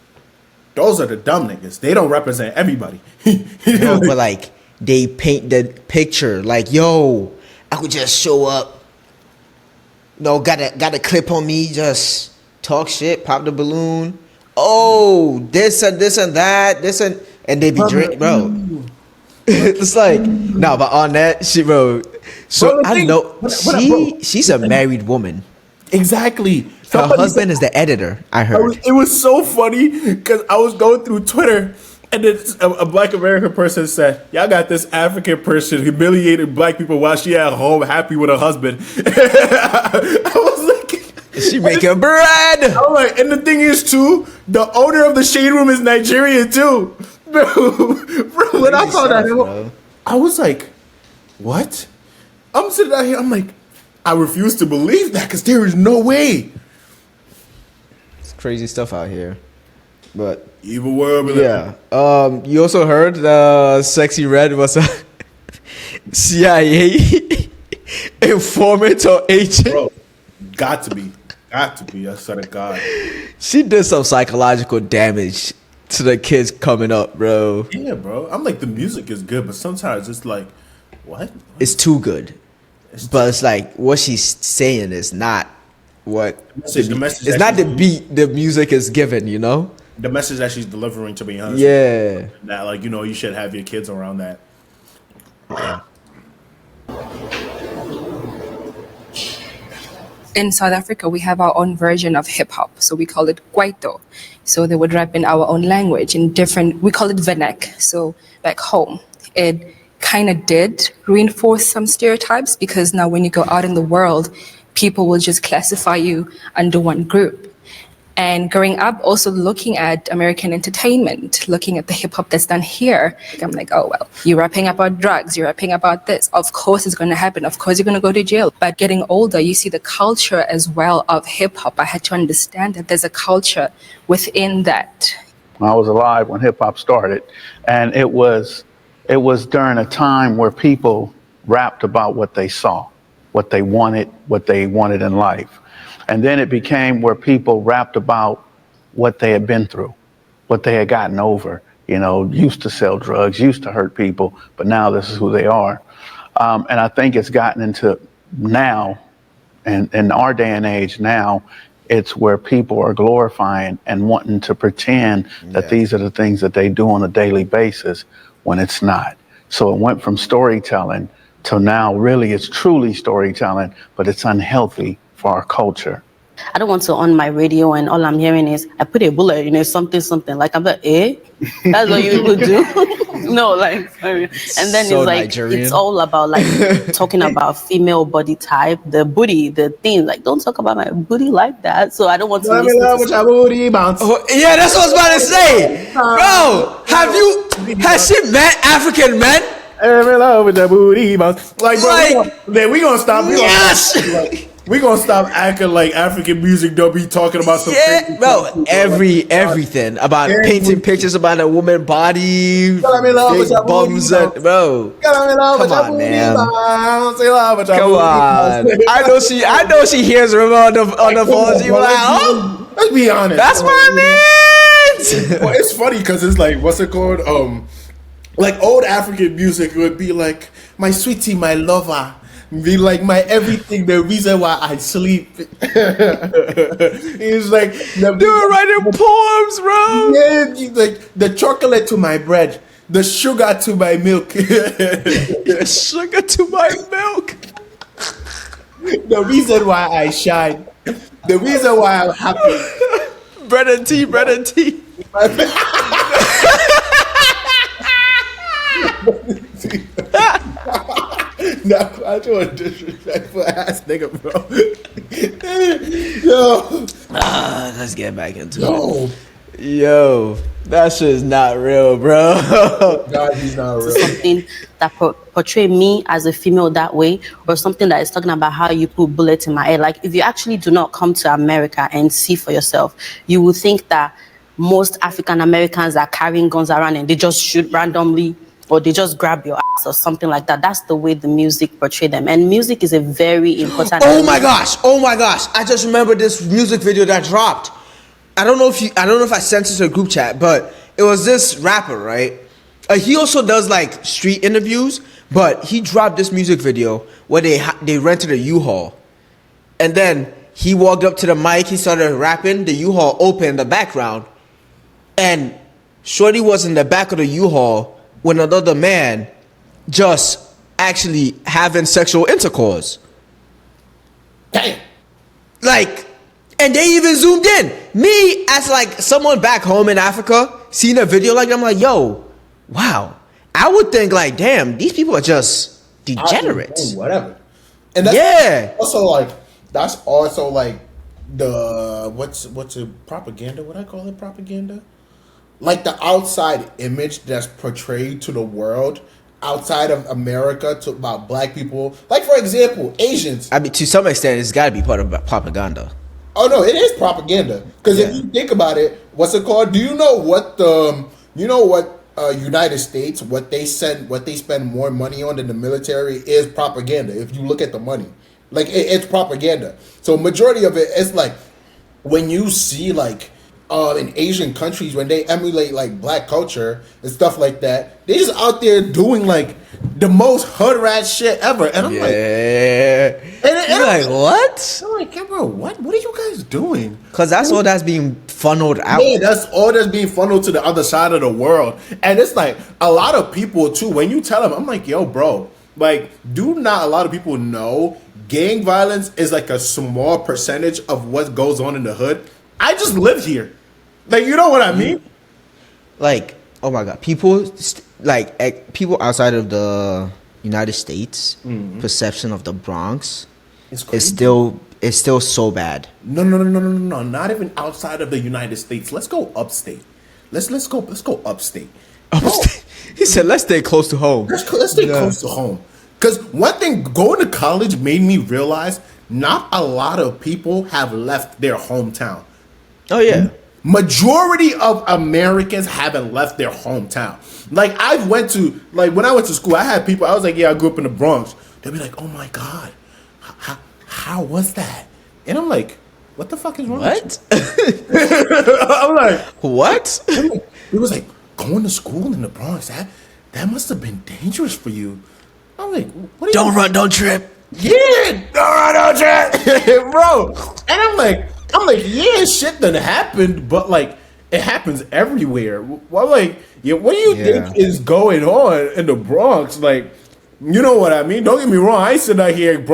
those are the dumb niggas. They don't represent everybody. No, but like they paint the picture like, yo, I could just show up. No, got a clip on me, just talk shit, pop the balloon. Oh, this and that, and they be drink, bro. It's like, no, but on that shit, bro. So Bro, the I thing- know bro. she's a married woman. Exactly. Her Somebody husband is the editor. I heard. It was so funny because I was going through Twitter and then a black American person said, "Y'all got this African person humiliating black people while she at home happy with her husband." I was like, She making bread. I'm like, and the thing is too, the owner of the shade room is Nigerian too. Bro, when I saw that, bro. I was like, what? I'm sitting out here, I'm like, I refuse to believe that because there is no way. It's crazy stuff out here. But Evil world, we live yeah. You also heard Sexy Red was a CIA informant or agent. in. Bro, got to be. I swear to God. She did some psychological damage to the kids coming up, bro. Yeah, bro. I'm like, the music is good, but sometimes it's like, what? It's too good. But it's like what she's saying is not what The message it's that not the she- beat the music is given, you know? the message that she's delivering to be honest. Yeah. That like, you know, you should have your kids around that. In South Africa, we have our own version of hip hop. So we call it kwaito. So they would rap in our own language in different, we call it vernac. So back home, it kind of did reinforce some stereotypes because now when you go out in the world, people will just classify you under one group. And growing up, also looking at American entertainment, looking at the hip hop that's done here, I'm like, oh, well, you're rapping about drugs, you're rapping about this. Of course it's going to happen. Of course you're going to go to jail. But getting older, you see the culture as well of hip hop. I had to understand that there's a culture within that. I was alive when hip hop started, and it was during a time where people rapped about what they saw, what they wanted in life. And then it became where people rapped about what they had been through, what they had gotten over, you know, used to sell drugs, used to hurt people, but now this is who they are. And I think it's gotten into now, and in our day and age now, it's where people are glorifying and wanting to pretend that these are the things that they do on a daily basis when it's not. So it went from storytelling to now really it's truly storytelling, but it's unhealthy for our culture. I don't want to on my radio and all I'm hearing is I put a bullet, you know, something. Like I'm like, that's what you would do. No, like, sorry. And then So it's like Nigerian. it's all about like talking about female body type, the booty, the thing. Like, don't talk about my booty like that. So I don't want to. Let me listen love to with your booty bounce. Oh, yeah, that's what I was about to say. Bro, has she met African men? Let me love with your booty bounce. Like, bro, Like, we gonna stop. yes. We gonna stop acting like African music don't be talking about some Yeah, crazy bro, stuff. everything about painting pictures about a woman body, Let me love with big your booty bums, and, bro. Let me love with Come your on, booty man. bounce. Say love with your Come booty on, bounce. I know she hears River on the phone. She was like, oh, Let's be honest. that's my man. Well, it's funny because it's like, what's it called? Like old African music would be like, my sweetie, my lover. Be like my everything, the reason why I sleep. It's like They were writing poems, bro. yeah, he's like the chocolate to my bread, the sugar to my milk, Sugar to my milk. the reason why I shine, the reason why I'm happy. Bread and tea, bread and tea. No, I do a disrespectful ass nigga, bro. Yo, Let's get back into no, it. Yo, that shit is not real, bro. God, he's not real. something that portray me as a female that way, or something that is talking about how you put bullets in my head. Like, if you actually do not come to America and see for yourself, you will think that most African Americans are carrying guns around and they just shoot randomly, or they just grab your ass or something like that. That's the way the music portray them. And music is a very important Oh element. my gosh! I just remember this music video that dropped. I don't know if I sent it to a group chat, but it was this rapper, right? He also does like street interviews, but he dropped this music video where they rented a U-Haul, and then he walked up to the mic, he started rapping. The U-Haul opened in the background, and Shorty was in the back of the U-Haul with another man, just actually having sexual intercourse. Damn. Like, and they even zoomed in. Me, as like someone back home in Africa, seeing a video like that, I'm like, yo, wow. I would think like, damn, these people are just degenerates. Whatever. And that's Yeah. that's also like the what's a propaganda? What I call it propaganda? Like the outside image that's portrayed to the world outside of America to about black people. Like for example, Asians. I mean, to some extent, it's got to be part of propaganda. Oh no, it is propaganda. Because if you think about it, what's it called? Do you know what United States what they spend more money on than the military is propaganda. If you look at the money, like it's propaganda. So majority of it is like when you see like in Asian countries when they emulate like black culture and stuff like that, they just out there doing like the most hood rat shit ever. And I'm like, You're like, what? I'm like, yeah, bro, what are you guys doing? Because that's all that's being funneled out. Yeah, that's all that's being funneled to the other side of the world. And it's like a lot of people too, when you tell them, I'm like, yo, bro, like, do not a lot of people know gang violence is like a small percentage of what goes on in the hood? I just live here. Like, you know what I mean? Like, oh my god, people people outside of the United States perception of the Bronx It's is crazy. still so bad. No. Not even outside of the United States. Let's go upstate. Let's go upstate. Upstate. He said, "Let's stay close to home." Let's stay close to home. Because one thing, going to college made me realize not a lot of people have left their hometown. Oh yeah. Majority of Americans haven't left their hometown. Like when I went to school, I had people. I was like, yeah, I grew up in the Bronx. They'd be like, oh my god, how was that? And I'm like, what the fuck is wrong? What? I'm like, What? it was like going to school in the Bronx. That must have been dangerous for you. I'm like, what? Are Don't run, don't trip. Yeah, don't trip, bro. And I'm like, yeah, shit done happened, but like, it happens everywhere. Well, like, yeah, what do you think is going on in the Bronx? Like, you know what I mean? Don't get me wrong. I ain't sitting out here.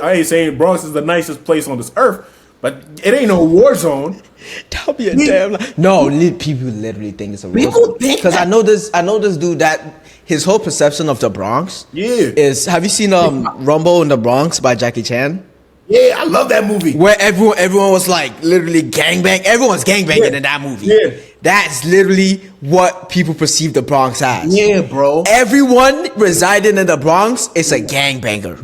I ain't saying Bronx is the nicest place on this earth, but it ain't no war zone. That'll be a damn lie. No, people literally think it's a war People zone. think Because I know this dude that his whole perception of the Bronx is, have you seen Rumble in the Bronx by Jackie Chan? Yeah, I love that movie. Where everyone was like literally gangbang. Everyone's gangbanging in that movie. Yeah. That's literally what people perceive the Bronx as. Yeah, bro. Everyone residing in the Bronx is a gangbanger.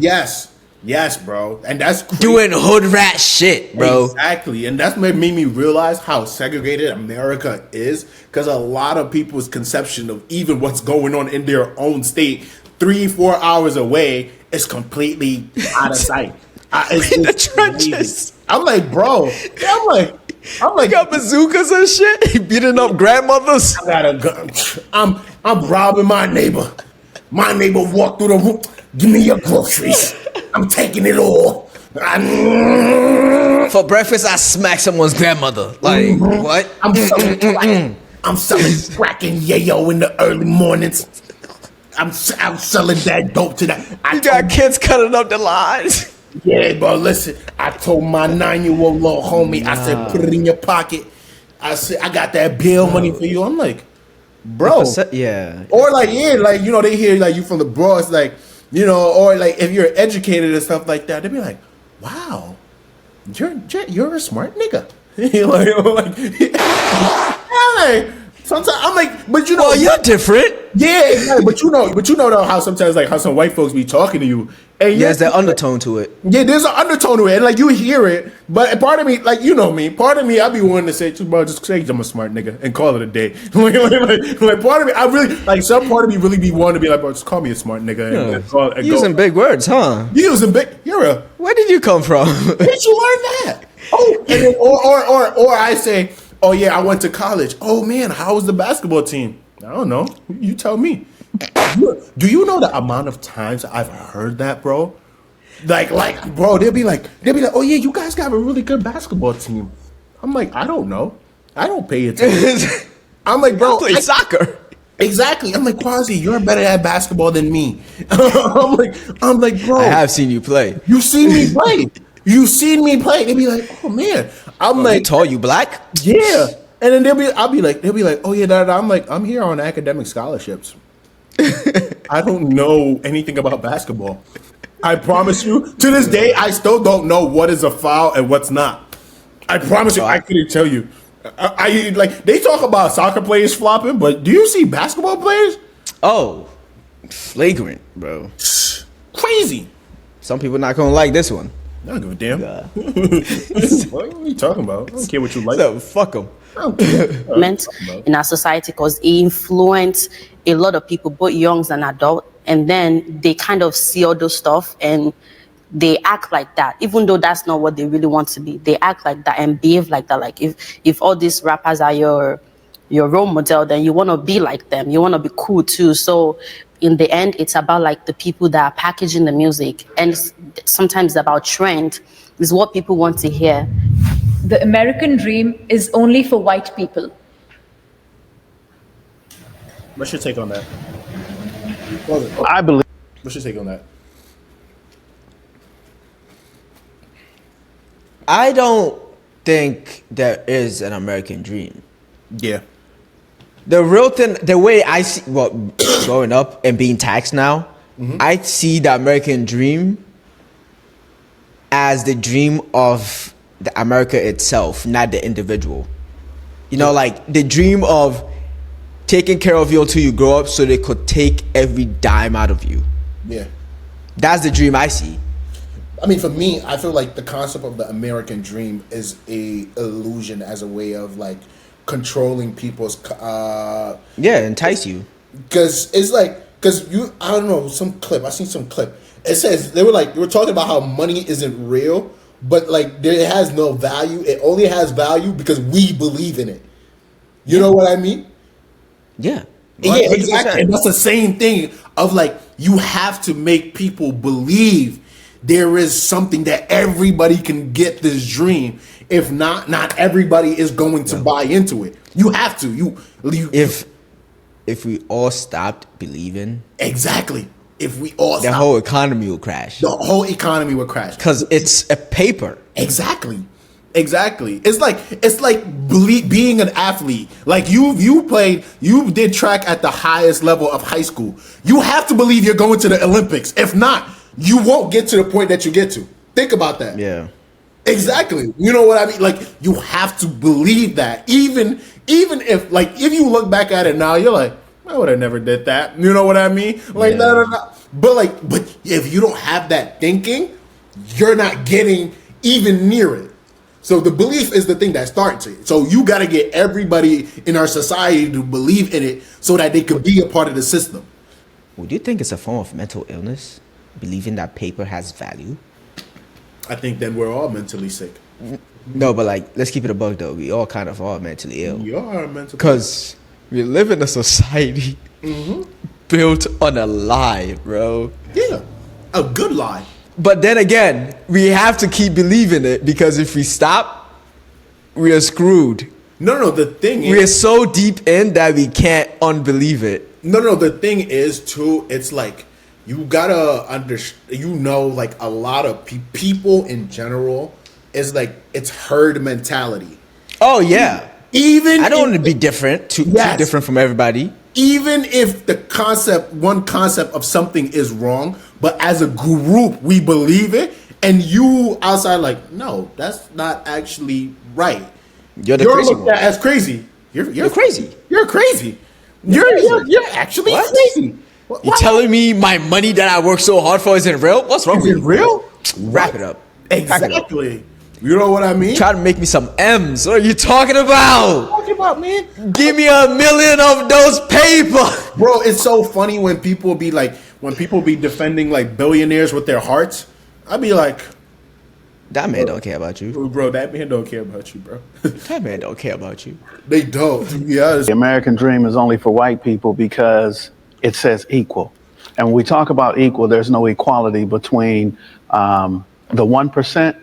Yes, bro. And that's crazy. Doing hood rat shit, bro. Exactly. And that's what made me realize how segregated America is. Because a lot of people's conception of even what's going on in their own state 3-4 hours away is completely out of sight. In the trenches. I'm like, bro. I'm like, got bazookas and shit. He beating up grandmothers. I got a gun. I'm robbing my neighbor. My neighbor walked through the room. Give me your groceries. I'm taking it all. For breakfast, I smack someone's grandmother. Like, what? I'm selling crack. I'm selling crack and yayo in the early mornings. I'm selling that dope to that. You got kids cutting up the lines. Yeah, but listen, I told my 9-year-old little homie, I said, put it in your pocket. I said, I got that bill money for you. I'm like, bro. Yeah. Or like, yeah, like, you know, they hear like you from the Bronx, like, you know, or like if you're educated and stuff like that, they'd be like, wow, you're a smart nigga. like, sometimes I'm like, but you know, well, you're different. Yeah, exactly. But you know though how sometimes like how some white folks be talking to you. And there's that undertone to it. Yeah, there's an undertone to it, and like you hear it. But part of me, like you know me, part of me, I be wanting to say, bro, just say I'm a smart nigga and call it a day. like part of me, I really like some part of me really be wanting to be like, bro, just call me a smart nigga. And call, and using big words, huh? You using big? Where did you come from? Where did you learn that? Oh, and then, or I say, oh yeah, I went to college. Oh man, how was the basketball team? I don't know. You tell me. Do you know the amount of times I've heard that, bro? Like, bro, they'll be like, oh yeah, you guys got a really good basketball team. I'm like, I don't know. I don't pay attention. I'm like, bro, I play soccer. Exactly. I'm like, Quasi, you're better at basketball than me. I'm like, bro. I have seen you play. You seen me play. You seen me play. They be like, oh man. I'm like, you tall, you black? Yeah. And then they'll be like, oh yeah, I'm like, I'm here on academic scholarships. I don't know anything about basketball. I promise you, to this day, I still don't know what is a foul and what's not. I promise you, I couldn't tell you. I like they talk about soccer players flopping, but do you see basketball players? Oh, flagrant, bro. Crazy. Some people not gonna like this one. I don't give a damn. What are you talking about? I don't care what you like. So, fuck them. Meant in our society because it influenced a lot of people, both youngs and adult, and then they kind of see all those stuff and they act like that, even though that's not what they really want to be. They act like that and behave like that. Like if all these rappers are your role model, then you want to be like them. You want to be cool too. So in the end, it's about like the people that are packaging the music, and sometimes about trend is what people want to hear. the American dream is only for white people. What's your take on that? I believe What's your take on that? I don't think there is an American dream. Yeah. The real thing, the way I see, well, growing up and being taxed now, I see the American dream as the dream of the America itself, not the individual. You know, like the dream of taking care of you until you grow up so they could take every dime out of you. Yeah. That's the dream I see. I mean, for me, I feel like the concept of the American dream is a illusion as a way of like controlling people's. Entice you. Because it's like, because I don't know, some clip. I seen some clip. It says they were talking about how money isn't real, but like it has no value. It only has value because we believe in it. You know what I mean? Yeah. Yeah, 100%. exactly. And that's the same thing of like you have to make people believe there is something that everybody can get this dream. If not everybody is going to buy into it. You have to. You if we all stopped believing, exactly. If we all the whole economy will crash. the whole economy would crash. Because it's a paper. Exactly. It's like being an athlete. Like you did track at the highest level of high school. You have to believe you're going to the Olympics. If not, you won't get to the point that you get to. Think about that. Yeah. Exactly. You know what I mean? Like you have to believe that. Even if if you look back at it now, you're like, I would have never did that. You know what I mean? Like no. But if you don't have that thinking, you're not getting even near it. So the belief is the thing that starts it. So you got to get everybody in our society to believe in it so that they could be a part of the system. Would you think it's a form of mental illness? Believing that paper has value? I think then we're all mentally sick. No, but like, let's keep it a bug though. We all kind of are mentally ill. You are mentally Because we live in a society built on a lie, bro. Yeah, a good lie. But then again, we have to keep believing it because if we stop, we are screwed. No, the thing is... We are so deep in that we can't unbelieve it. No, the thing is, too, it's like, you gotta understand, like, a lot of people in general, is like, it's herd mentality. Oh, yeah. Even I don't want to be different, too different from everybody. Even if one concept of something is wrong, but as a group, we believe it, and you outside like, no, that's not actually right. You're crazy looked at as crazy. You're crazy. You're crazy. You're actually crazy. You telling me my money that I work so hard for isn't real? What's wrong with you? Real? Wrap it up. Exactly. You know what I mean? Try to make me some M's. What are you talking about? What are you talking about, man? Give me 1 million of those paper. Bro, it's so funny when people be defending like billionaires with their hearts. I'd be like, that man don't care about you. Bro, that man don't care about you, bro. That man don't care about you. They don't. Yeah. the American dream is only for white people because it says equal. And when we talk about equal, there's no equality between the 1%,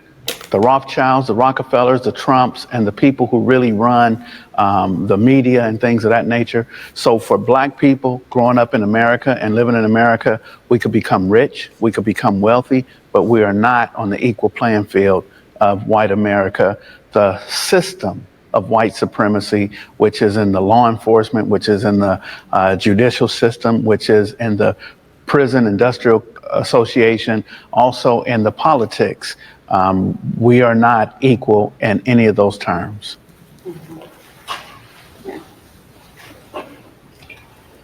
the Rothschilds, the Rockefellers, the Trumps, and the people who really run the media and things of that nature. So for black people growing up in America and living in America, we could become rich, we could become wealthy, but we are not on the equal playing field of white America. The system of white supremacy, which is in the law enforcement, which is in the judicial system, which is in the prison industrial association, also in the politics. We are not equal in any of those terms.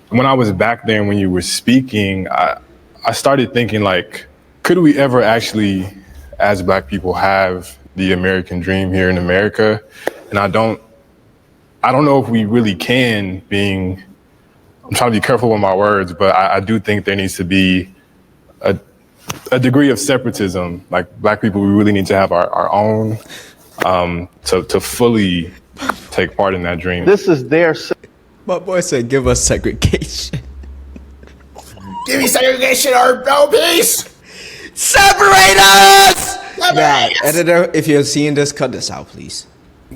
When I was back there and when you were speaking, I started thinking like, could we ever actually, as black people, have the American dream here in America? And I don't know if we really can, I'm trying to be careful with my words, but I do think there needs to be a degree of separatism. Like black people, we really need to have our own to fully take part in that dream. This is their My boy said, give us segregation. Give me segregation or no peace. Separate us! Nah, editor, if you're seeing this, cut this out, please.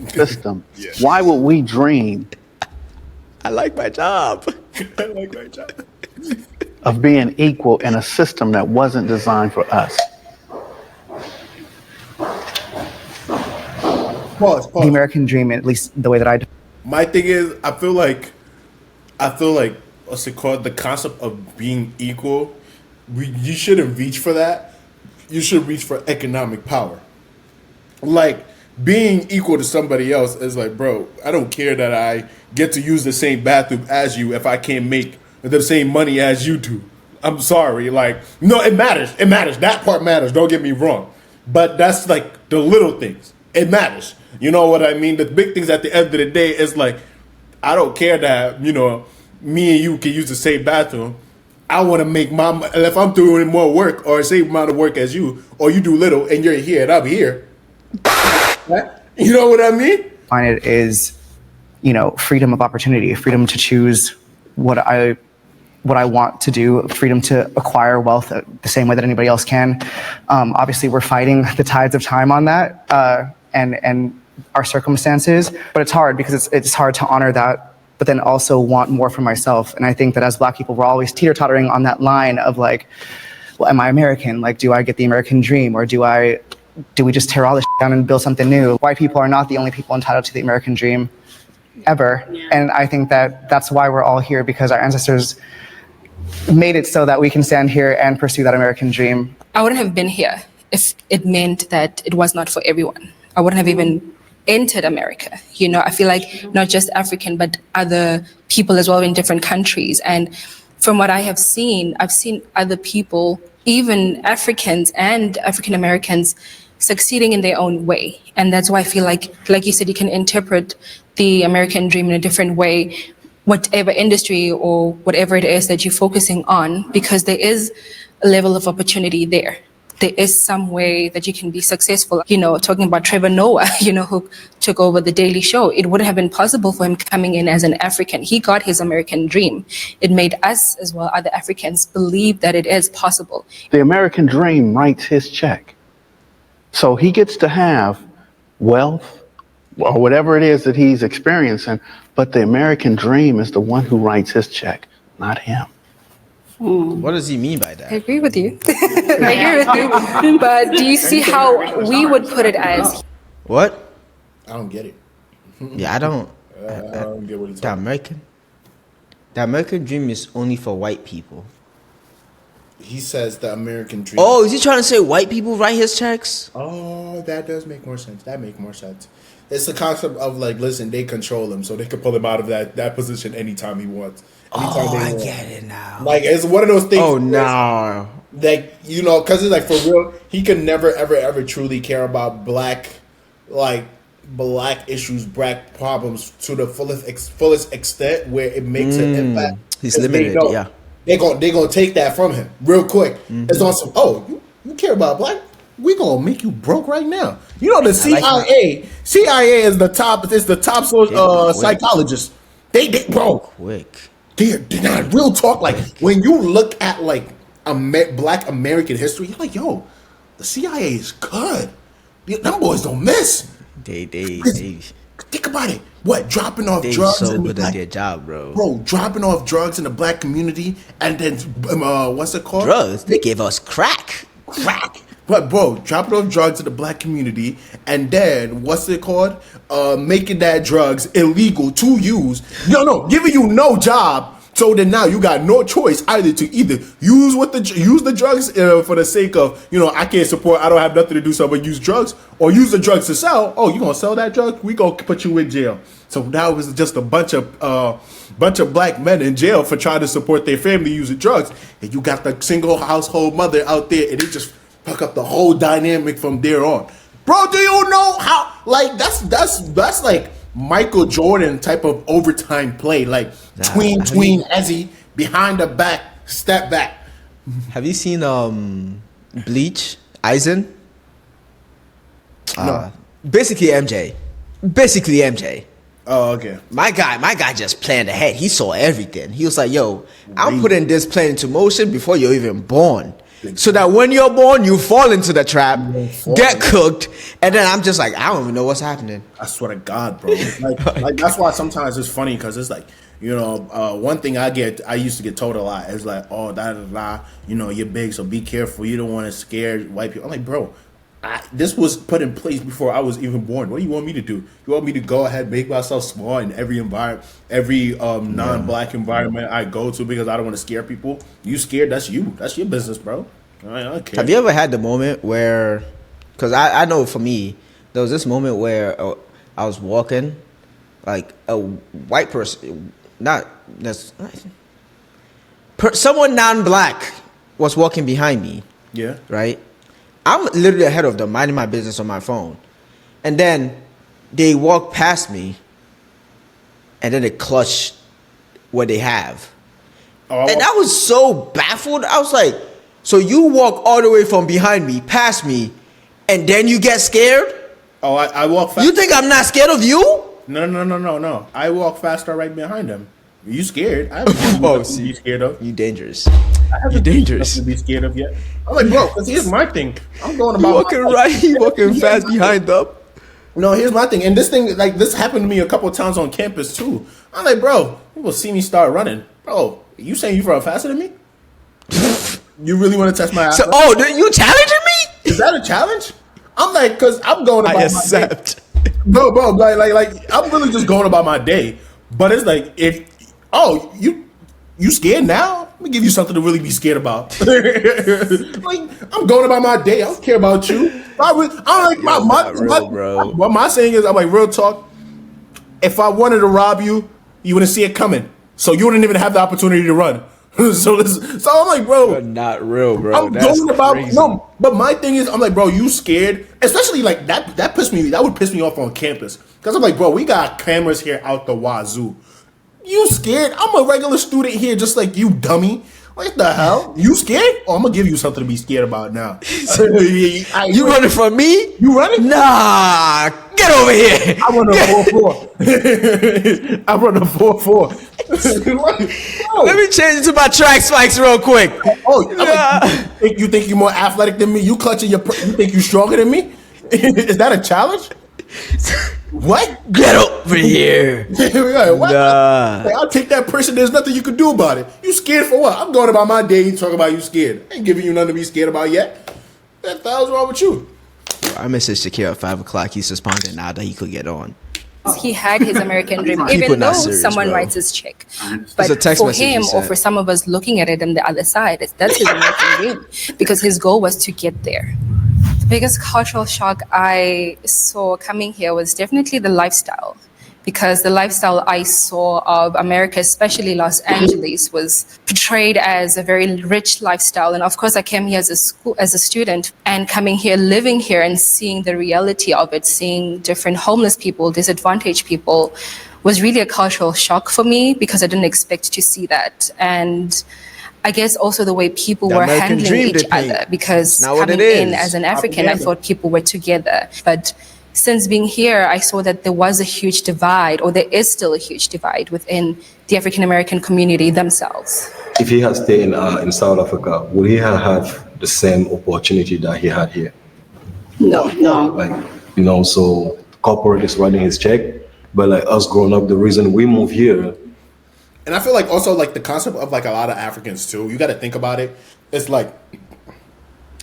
System. Why would we dream I like my job. I like my job. of being equal in a system that wasn't designed for us? Pause. The American dream, at least the way that I My thing is, I feel like, what's it called? The concept of being equal. You shouldn't reach for that. You should reach for economic power. Like, being equal to somebody else is like, bro, I don't care that I get to use the same bathroom as you if I can't make the same money as you do. I'm sorry. Like, no, it matters. It matters. That part matters. Don't get me wrong. But that's like the little things. It matters. You know what I mean? The big things at the end of the day is like, I don't care that, me and you can use the same bathroom. I want to make if I'm doing more work or same amount of work as you, or you do little and you're here and I'm here. You know what I mean? find it is, freedom of opportunity, freedom to choose what I want to do, freedom to acquire wealth the same way that anybody else can. Obviously, we're fighting the tides of time on that and our circumstances, but it's hard because it's hard to honor that, but then also want more for myself. And I think that as Black people, we're always teeter-tottering on that line of like, well, am I American? Like, do I get the American dream, or do we just tear all this down and build something new? White people are not the only people entitled to the American dream ever. Yeah. And I think that that's why we're all here, because our ancestors made it so that we can stand here and pursue that American dream. I wouldn't have been here if it meant that it was not for everyone. I wouldn't have even entered America. I feel like not just African, but other people as well in different countries. And from what I have seen, I've seen other people, even Africans and African Americans, succeeding in their own way. And that's why I feel like you said, you can interpret the American dream in a different way, whatever industry or whatever it is that you're focusing on, because there is a level of opportunity there. There is some way that you can be successful. Talking about Trevor Noah, who took over The Daily Show, it wouldn't have been possible for him coming in as an African. He got his American dream. It made us as well, other Africans, believe that it is possible. The American dream writes his check. So he gets to have wealth or whatever it is that he's experiencing, but the American dream is the one who writes his check, not him. What does he mean by that? I agree with you. I agree with you. But do you see how we would put it as? What? I don't get it. Yeah, I don't. I don't get what he's The talking. American dream is only for white people. He says the American dream. Oh, is he trying to say white people write his checks? Oh, that does make more sense. That makes more sense. It's the concept of like, listen, they control him, so they can pull him out of that position anytime he wants. I get it now. Like, it's one of those things. Oh, no. Like, because it's like, for real, he can never, ever, ever truly care about black issues, black problems to the fullest extent where it makes an impact. He's limited, yeah. They're gonna take that from him real quick. It's on some, you care about black? We gonna make you broke right now. The CIA is the top psychologist. They bro. Quick. They're not real talk. Like, when you look at like Black American history, you're like, yo, the CIA is good. Them boys don't miss. They think about it. What, dropping off they drugs? So good at their job, bro. Bro, dropping off drugs in the black community, and then what's it called? Drugs. They gave us crack. But bro, dropping off drugs in the black community, and then what's it called? Making that drugs illegal to use. No, giving you no job. So then now you got no choice either to use the drugs for the sake of, I can't support, I don't have nothing to do so but use drugs, or use the drugs to sell. Oh, you gonna sell that drug? We gonna put you in jail. So now it's just a bunch of black men in jail for trying to support their family using drugs, and you got the single household mother out there, and they just fuck up the whole dynamic from there on. Bro, do you know how, like, that's like Michael Jordan type of overtime play, like tween hezzy, behind the back, step back. Have you seen Bleach? Eisen? No. Basically MJ. Oh, okay. My guy just planned ahead. He saw everything. He was like, yo, I'm putting this plan into motion before you're even born. so that when you're born, you fall into the trap, fall get into it. cooked, and then I'm just like, I don't even know what's happening. I swear to God, bro. Like that's why sometimes it's funny because it's like, one thing I used to get told a lot is like, oh, you're big, so be careful. You don't want to scare white people. I'm like, bro, this was put in place before I was even born. What do you want me to do? You want me to go ahead and make myself small in every environment, every non-black environment I go to because I don't want to scare people? You scared? That's you. That's your business, bro. I don't care. Have you ever had the moment where, because I know for me, there was this moment where I was walking, like a white person, someone non-black was walking behind me. Yeah. Right? I'm literally ahead of them, minding my business on my phone. And then they walk past me, and then they clutch what they have. Oh, And I was so baffled. I was like, so you walk all the way from behind me, past me, and then you get scared? Oh, I walk fast. You think I'm not scared of you? No. I walk faster right behind them. You scared? I haven't nothing to be scared of. You dangerous. I haven't You dangerous. nothing to be scared of yet. I'm like, bro, because here's my thing. I'm going about You walking my- right, you walking fast behind them. No, here's my thing. And this thing, like, this happened to me a couple of times on campus, too. I'm like, bro, people see me start running. Bro, you saying you run faster than me? You really want to test my ass? So, you challenging me? Is that a challenge? I'm like, because I'm going about I my accept. day. Bro, like, I'm really just going about my day. But it's like, you scared now? Let me give you something to really be scared about. Like, I'm going about my day. I don't care about you. What my saying is, I'm like, real talk. If I wanted to rob you, you wouldn't see it coming. So you wouldn't even have the opportunity to run. So I'm like, bro, You're not real, bro. I'm going about but my thing is, I'm like, bro, you scared? Especially like that would piss me off on campus. Because I'm like, bro, we got cameras here out the wazoo. You scared? I'm a regular student here, just like you, dummy. What the hell? You scared? Oh, I'm gonna give you something to be scared about now. You running from me? You running? Nah, get over here. I run a 4-4. I run a 4-4. Let me change it to my track spikes real quick. You think you're more athletic than me? You clutching you think you're stronger than me? Is that a challenge? What? Get over here. What? Nah. Like, I'll take that person. There's nothing you can do about it. You scared for what? I'm going about my day. You talking about you scared. I ain't giving you nothing to be scared about yet. What the hell's wrong with you? I messaged Shakir at 5 o'clock. He's responding now that he could get on. He had his American dream, People even though not serious, someone bro. writes his check. It's a But text for message he him, or sent. for some of us looking at it on the other side, that's his American dream, because his goal was to get there. The biggest cultural shock I saw coming here was definitely the lifestyle, because the lifestyle I saw of America, especially Los Angeles, was portrayed as a very rich lifestyle. And of course, I came here as a student, and coming here, living here, and seeing the reality of it, seeing different homeless people, disadvantaged people, was really a cultural shock for me, because I didn't expect to see that. And I guess also the way people The were American handling dream each they paint. other, because It's not what coming it in is. as an African, I Propaganda. thought people were together. But since being here, I saw that there was a huge divide, or there is still a huge divide within the African American community themselves. If he had stayed in South Africa, would he have the same opportunity that he had here? No. Like, so corporate is writing his check, but like us growing up, the reason we moved here. And I feel like also like the concept of like a lot of Africans too. You got to think about it. It's like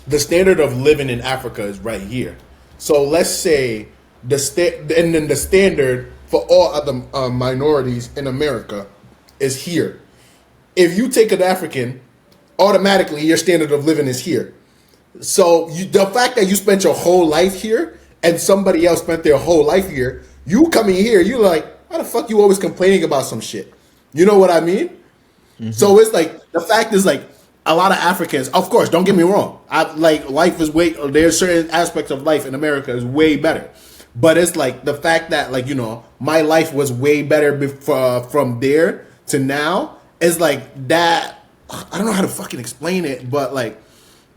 the standard of living in Africa is right here. So let's say and then the standard for all other minorities in America is here. If you take an African, automatically your standard of living is here. So the fact that you spent your whole life here and somebody else spent their whole life here, you coming here, you like, why the fuck you always complaining about some shit? You know what I mean? Mm-hmm. So it's like, the fact is like, a lot of Africans, of course, don't get me wrong. Life is there's certain aspects of life in America is way better. But it's like the fact that like, my life was way better from there to now is like that. I don't know how to fucking explain it, but like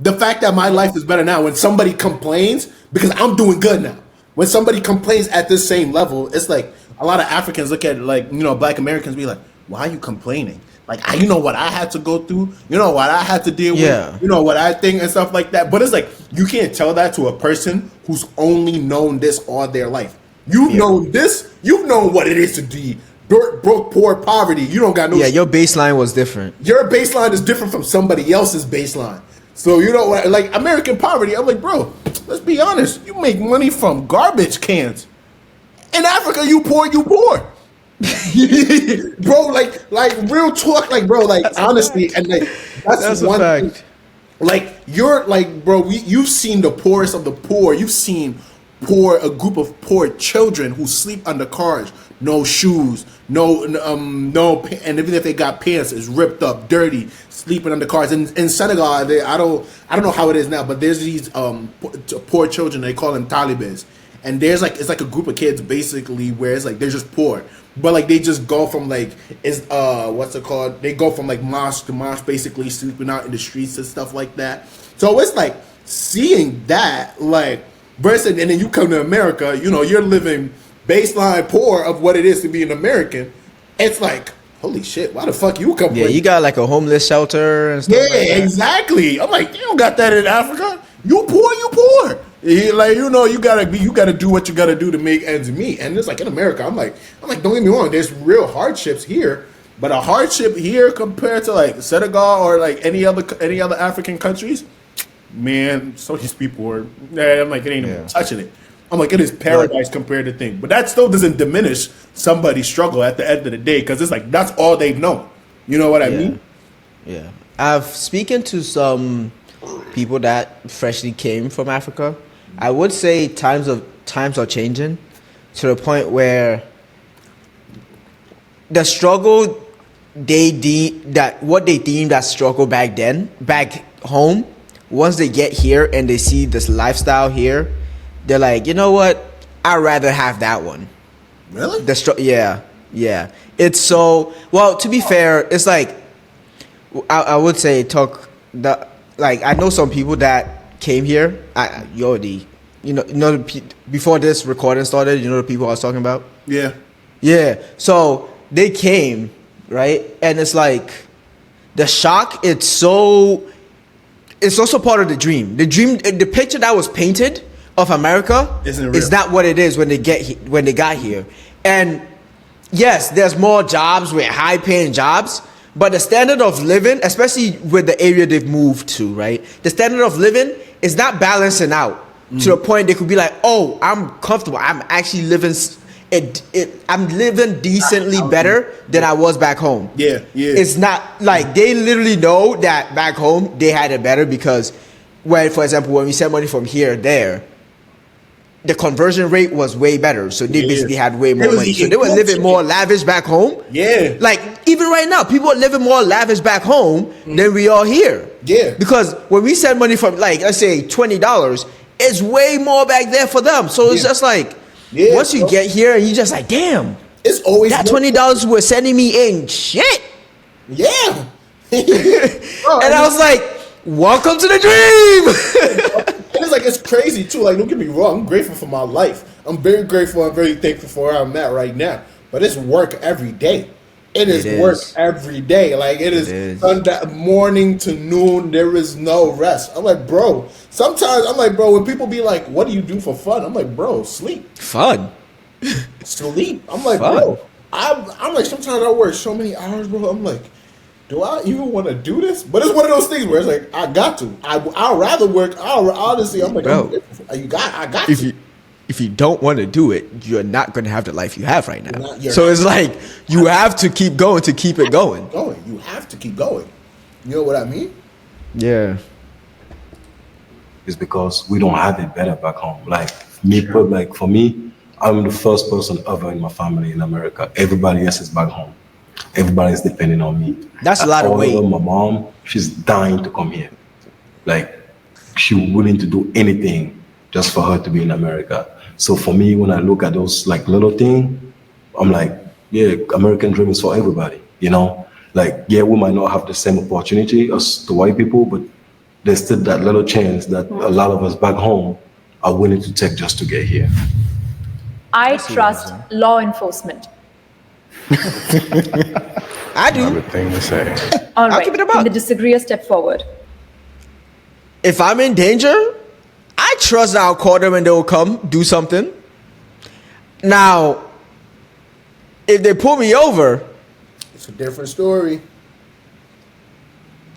the fact that my life is better now when somebody complains, because I'm doing good now. When somebody complains at this same level, it's like a lot of Africans look at like, Black Americans be like, why are you complaining? Like, you know what I had to go through, you know what I had to deal Yeah. with, you know what I think and stuff like that. But it's like you can't tell that to a person who's only known this all their life. You've known this, you've known what it is to be broke, poor, poverty. You don't got no. Yeah, your baseline was different. Your baseline is different from somebody else's baseline. So you know what, like American poverty. I'm like, bro, let's be honest. You make money from garbage cans. In Africa, you poor, bro. Like real talk, like bro, like honestly, and like that's one fact. thing. Like you're like, bro, you've seen the poorest of the poor. You've seen a group of poor children who sleep under cars, no shoes, no, and even if they got pants, it's ripped up, dirty, sleeping under cars. In Senegal, I don't know how it is now, but there's these poor children. They call them talibans, and there's like it's like a group of kids basically where it's like they're just poor, but like they just go from like what's it called? They go from like mosque to mosque, basically sleeping out in the streets and stuff like that. So it's like seeing that like. Versus, and then you come to America, you know, you're living baseline poor of what it is to be an American. It's like, holy shit, why the fuck you come? Yeah, you got like a homeless shelter and stuff. Yeah, like that. exactly. I'm like, you don't got that in Africa. You poor. Like, you know, you gotta do what you gotta do to make ends meet. And it's like in America, I'm like, don't get me wrong, there's real hardships here, but a hardship here compared to like Senegal or like any other African countries. Man, so these people are. I'm like, it ain't even touching it. I'm like, it is paradise compared to things. But that still doesn't diminish somebody's struggle at the end of the day, because it's like that's all they've known. You know what I mean? Yeah, I've spoken to some people that freshly came from Africa. I would say times are changing to the point where the struggle what they deemed as struggle back home. Once they get here and they see this lifestyle here, they're like, you know what? I'd rather have that one. Really? Yeah. It's so well. To be fair, it's like I would say I know some people that came here. You already, before this recording started, you know the people I was talking about. Yeah. So they came, right, and it's like the shock. It's also part of the dream. The picture that was painted of America is not what it is when they got here. And yes, there's more jobs with high-paying jobs, but the standard of living, especially with the area they've moved to, right? The standard of living is not balancing out to the point they could be like, oh, I'm comfortable. I'm actually living. I'm living decently better than I was back home. Yeah. It's not like they literally know that back home they had it better because, for example, when we send money from here there, the conversion rate was way better. So they basically had way more money. So they were living more lavish back home. Yeah. Like even right now, people are living more lavish back home than we are here. Yeah. Because when we send money from like let's say $20, it's way more back there for them. So it's just like. Yeah, once you get here and you just like, damn, it's always that $20 was sending me ain't shit. Yeah. And I was like, welcome to the dream. And it's like, it's crazy too. Like, don't get me wrong, I'm grateful for my life. I'm very grateful and very thankful for where I'm at right now. But it's work every day. It is work every day. Like it is from morning to noon. There is no rest. I'm like, bro. Sometimes I'm like, bro. When people be like, "What do you do for fun?" I'm like, bro, sleep. Fun. Sleep. I'm like, bro. I'm like, sometimes I work so many hours, bro. I'm like, do I even want to do this? But it's one of those things where it's like, I got to. I'd rather work. Honestly, I'm like, bro, I got to. If you don't want to do it, you're not going to have the life you have right now. So it's like you have to keep going to keep it going. You have to keep going. You know what I mean? Yeah. It's because we don't have it better back home. Like for me, I'm the first person ever in my family in America. Everybody else is back home. Everybody's depending on me. That's a lot of weight. My mom, she's dying to come here. Like she's willing to do anything just for her to be in America. So for me, when I look at those like little things, I'm like, yeah, American dream is for everybody, you know? Like, yeah, we might not have the same opportunity as the white people, but there's still that little chance that a lot of us back home are willing to take just to get here. I trust law enforcement. I do. Another thing to say. All I'll right. keep it a Can buck. the disagreeer step forward? If I'm in danger, I trust I'll call them and they'll come do something. Now, if they pull me over, It's a different story.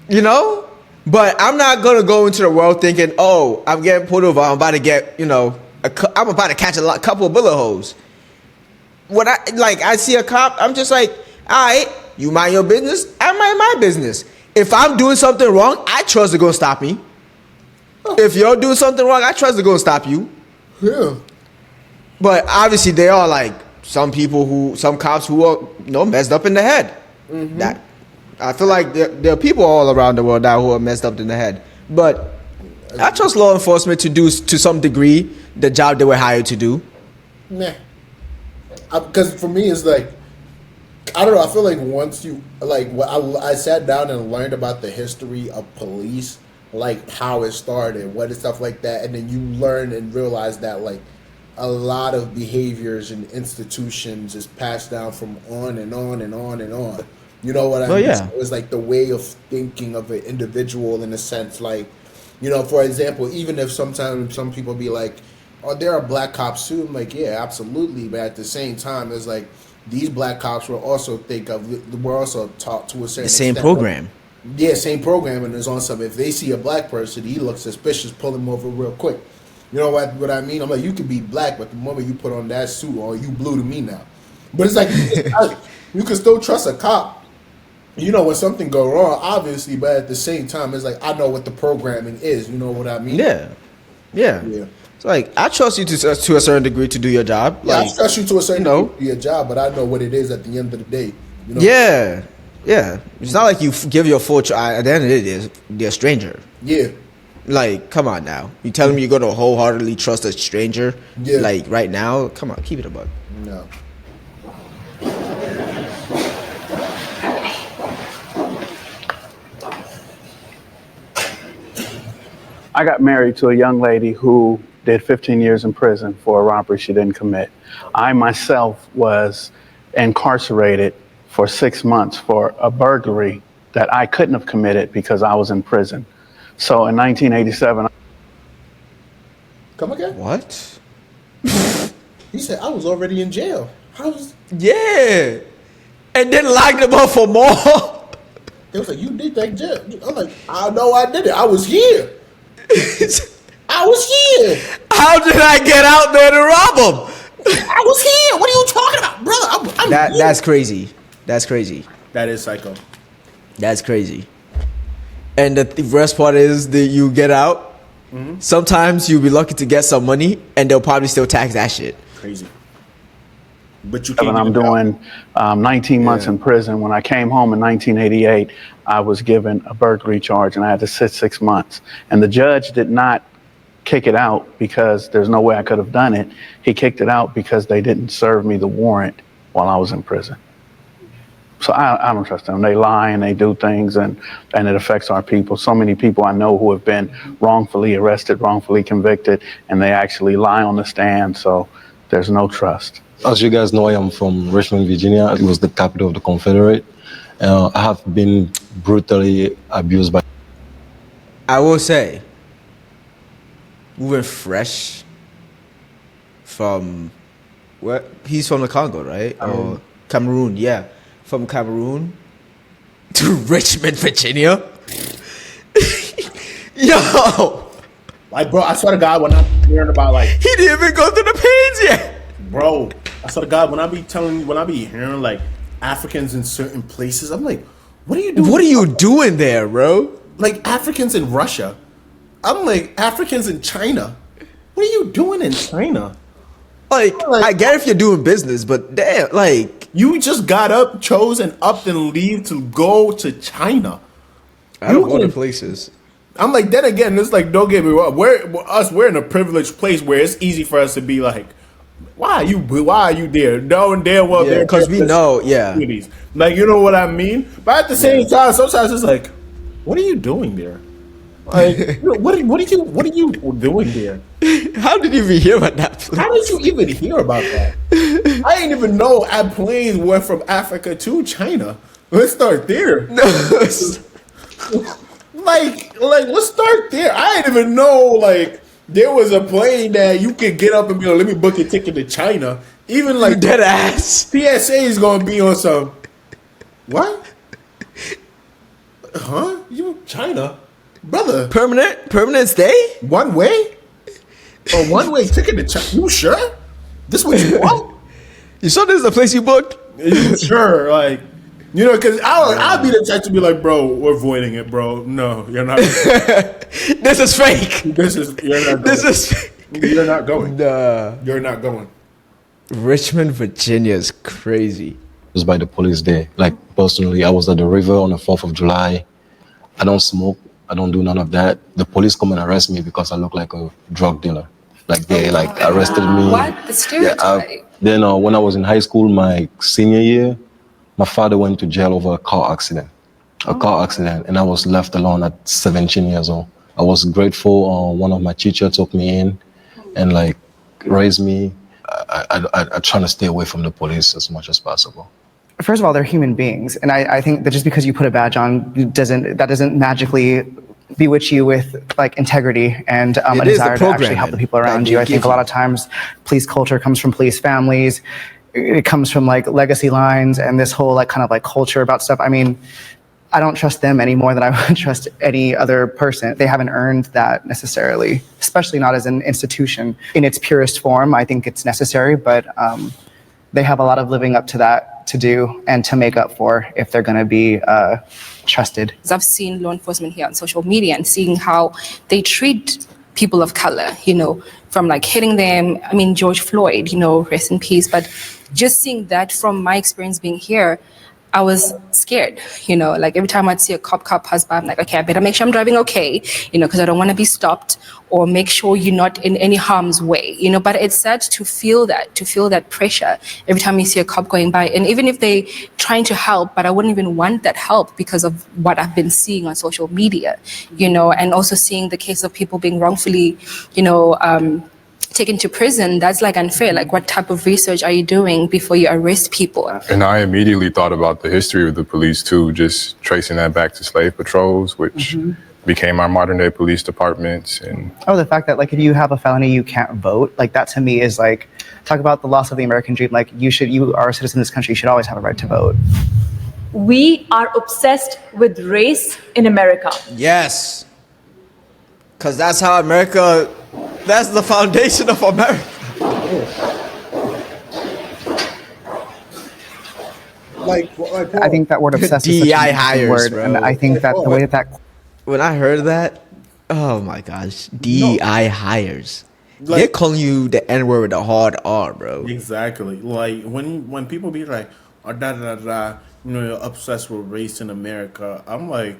you know, but I'm not gonna go into the world thinking, oh, I'm getting pulled over. I'm about to get, I'm about to catch a couple of bullet holes. When I see a cop, I'm just like, all right, you mind your business, I mind my business. If I'm doing something wrong, I trust they're gonna stop me. If you're doing something wrong, I trust they're gonna stop you. Yeah. But obviously, there are like some cops who are messed up in the head. That I feel like there are people all around the world now who are messed up in the head. But I trust law enforcement to do to some degree the job they were hired to do. Nah. Because for me, it's like, I don't know. I feel like once you I sat down and learned about the history of police, like how it started, what and stuff like that, and then you learn and realize that like a lot of behaviors and institutions is passed down from on and on and on and on. You know what I mean? Yeah. So it's like the way of thinking of an individual in a sense, like, for example, even if sometimes some people be like, oh, there are black cops too. I'm like, yeah, absolutely. But at the same time, it's like these black cops were also taught to a certain The same extent, program. yeah, same program, and there's on some. If they see a black person, he looks suspicious, pull him over real quick. You know what I mean? I'm like, you could be black, but the moment you put on that suit, or you blue to me now. But it's like you can still trust a cop. When something go wrong, obviously, but at the same time, it's like I know what the programming is. You know what I mean? Yeah. It's like I trust you to a certain degree to do your job. Yeah, Like, I trust you to a certain degree to do your job, but I know what it is at the end of the day. Yeah. It's not like you give your full try. At the end of the day, they're a stranger. Yeah. Like, come on now. You telling me you're gonna wholeheartedly trust a stranger? Yeah. Like right now? Come on, keep it a buck. No. I got married to a young lady who did 15 years in prison for a robbery she didn't commit. I myself was incarcerated for 6 months for a burglary that I couldn't have committed because I was in prison. So in 1987, Come again? What? He said I was already in jail. Yeah. And then locked them up for more. It was like, you did that jail. I'm like, I know I did it. I was here. I was here. How did I get out there to rob them? I was here. What are you talking about, brother? I'm here. That's crazy. That's crazy. That is psycho. That's crazy. And the worst part is that you get out. Sometimes you'll be lucky to get some money, and they'll probably still tax that shit. Crazy. But you can't. and I'm get it out. doing 19 months in prison. When I came home in 1988, I was given a burglary charge and I had to sit 6 months. And the judge did not kick it out because there's no way I could have done it. He kicked it out because they didn't serve me the warrant while I was in prison. So I don't trust them. They lie and they do things, and it affects our people. So many people I know who have been wrongfully arrested, wrongfully convicted, and they actually lie on the stand. So there's no trust. As you guys know, I am from Richmond, Virginia. It was the capital of the Confederate. I have been brutally abused by. I will say, moving fresh from where he's from the Congo, right? Or Cameroon, yeah. From Cameroon to Richmond, Virginia. Yo, Like, bro, I swear to God, when I'm hearing about like, he didn't even go through the pains yet. bro, I swear to God, when I be hearing like Africans in certain places, I'm like, what are you doing? What are you doing there, bro? Like Africans in Russia. I'm like, Africans in China. What are you doing in China? Like, I get if you're doing business, but damn, like, You just got up, chose, and upped and leave to go to China. I don't go to places. I'm like, then again, it's like, don't get me wrong. We're in a privileged place where it's easy for us to be like, why are you there? Knowing damn well, Yeah, because we know, yeah. opportunities. Like, you know what I mean? But at the same time, sometimes it's like, what are you doing there? Like, what are you doing there? How did you even hear about that place? How did you even hear about that? I didn't even know planes went from Africa to China. Let's start there. No. Like, let's start there. I didn't even know, like, there was a plane that you could get up and be like, let me book a ticket to China. Even, like, Dead ass. PSA is going to be on some, what? Huh? You, China? Brother. Permanent stay? One way? A one-way ticket to China? You sure? This what you want? You saw this is the place you booked? You sure? Like, you know, because I'll be the type to be like, bro, we're avoiding it, bro. No, you're not. This is fake. You're not going. This is fake. You're not going. Nah. You're not going. Richmond, Virginia is crazy. It was by the police there. Like, personally, I was at the river on the 4th of July. I don't smoke. I don't do none of that. The police come and arrest me because I look like a drug dealer. Like, they arrested me. What? The stereotype. Then when I was in high school, my senior year, my father went to jail over a car accident. And I was left alone at 17 years old. I was grateful. One of my teachers took me in and like raised me. I try to stay away from the police as much as possible. First of all, they're human beings, and I think that just because you put a badge on doesn't magically bewitch you with like integrity and a desire to actually help the people around you. I think a lot of times police culture comes from police families. It comes from like legacy lines and this whole like kind of like culture about stuff. I mean, I don't trust them any more than I would trust any other person. They haven't earned that necessarily, especially not as an institution in its purest form. I think it's necessary, but they have a lot of living up to that to do and to make up for if they're going to be trusted. I've seen law enforcement here on social media and seeing how they treat people of color, you know, from like hitting them. I mean, George Floyd, you know, rest in peace. But just seeing that from my experience being here, I was scared, you know, like every time I'd see a cop pass by, I'm like, okay, I better make sure I'm driving okay, you know, because I don't want to be stopped, or make sure you're not in any harm's way, you know. But it's sad to feel that pressure every time you see a cop going by. And even if they trying to help, but I wouldn't even want that help because of what I've been seeing on social media, you know, and also seeing the case of people being wrongfully, you know, taken to prison. That's like unfair. Like, what type of research are you doing before you arrest people? And I immediately thought about the history of the police too, just tracing that back to slave patrols, which became our modern day police departments. And the fact that like if you have a felony you can't vote, like that to me is like, talk about the loss of the American dream. Like you are a citizen of this country, you should always have a right to vote. We are obsessed with race in America. Yes. Because that's how that's the foundation of America. I think that word obsessed is such DEI an hires, word, bro. and I think that the way that When I heard that, oh my gosh, DEI hires. They're calling you the N-word with a hard R, bro. Exactly. Like when people be like, oh, you know, you're obsessed with race in America. I'm like,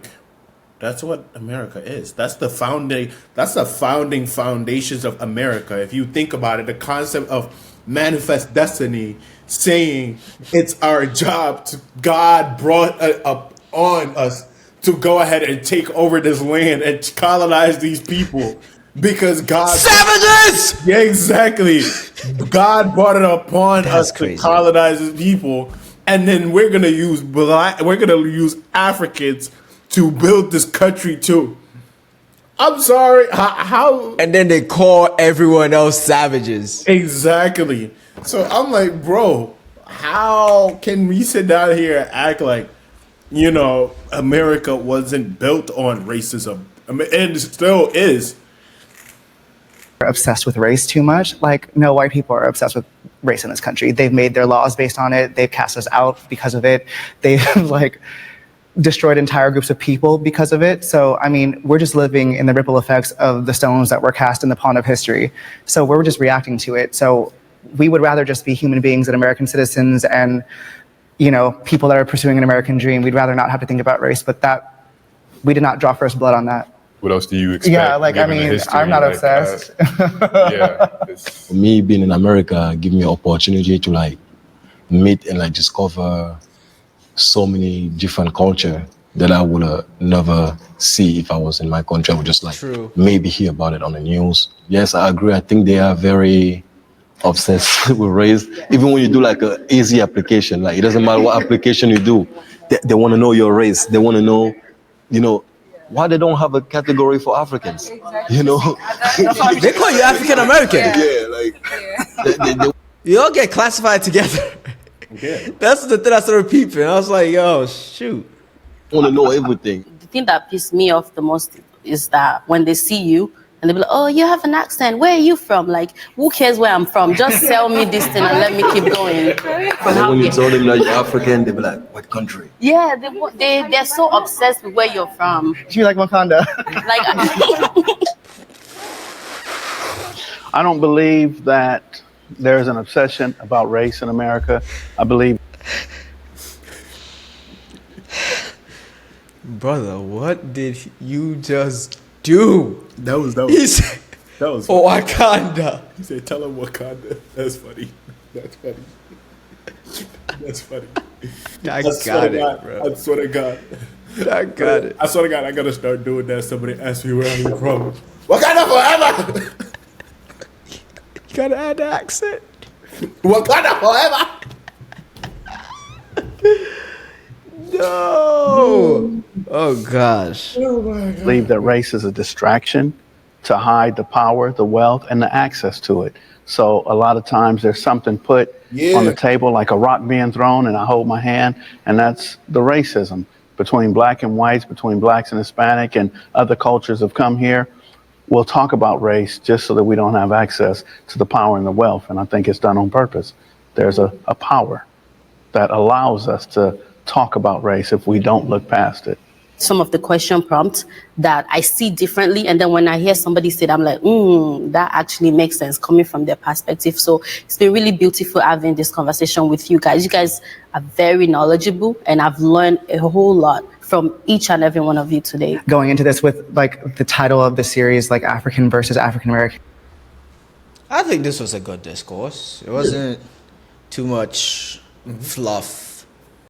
that's what America is. That's the founding foundations of America. If you think about it, the concept of manifest destiny, saying it's our job to, God brought up on us to go ahead and take over this land and colonize these people. Because God... Savages! Yeah, exactly. God brought it upon us crazy. to colonize his people. And then we're going to use Africans to build this country too. I'm sorry. How? And then they call everyone else savages. Exactly. So I'm like, bro, how can we sit down here and act like, you know, America wasn't built on racism? I mean, and it still is. obsessed with race too much. Like, no, white people are obsessed with race in this country. They've made their laws based on it. They've cast us out because of it. They've like destroyed entire groups of people because of it. So, I mean, we're just living in the ripple effects of the stones that were cast in the pond of history. So we're just reacting to it. So we would rather just be human beings and American citizens and, you know, people that are pursuing an American dream. We'd rather not have to think about race, but that we did not draw first blood on that. What else do you expect? Yeah, like, I mean, I'm not obsessed. For me, being in America, give me an opportunity to like meet and like discover so many different culture. that I would never see if I was in my country. I would just like True. maybe hear about it on the news. Yes, I agree. I think they are very obsessed with race. Even when you do like a easy application, like it doesn't matter what application you do, they want to know your race. They want to know, why they don't have a category for Africans. They call you African American. Yeah, like they You all get classified together. Yeah. That's the thing I started peeping. I was like, yo, shoot. want to know everything. The thing that pissed me off the most is that when they see you and they be like, "Oh, you have an accent. Where are you from?" Like, who cares where I'm from? Just sell me this thing and let me keep going. And then when you tell them that you're African, they be like, "What country?" Yeah, they're so obsessed with where you're from. You like Wakanda? Like, I don't believe that there's an obsession about race in America. I believe Brother, what did you just do? That was He said, that was oh, Wakanda. He said, "Tell him Wakanda." That's funny. That's funny. That's funny. I got it, bro. I swear to God. I got it. I swear to God, I gotta start doing that. Somebody asks me where I'm from. Wakanda forever. You gotta add the accent. Wakanda forever. No. Oh, gosh. believe that race is a distraction to hide the power, the wealth, and the access to it. So a lot of times there's something put on the table, like a rock being thrown, and I hold my hand, and that's the racism between black and whites, between blacks and Hispanic, and other cultures have come here. We'll talk about race just so that we don't have access to the power and the wealth, and I think it's done on purpose. There's a power that allows us to talk about race if we don't look past it. some of the question prompts that I see differently. And then when I hear somebody say it, I'm like, that actually makes sense coming from their perspective. So it's been really beautiful having this conversation with you guys. You guys are very knowledgeable, and I've learned a whole lot from each and every one of you today. Going into this with like the title of the series, like African versus African American. I think this was a good discourse. It wasn't too much fluff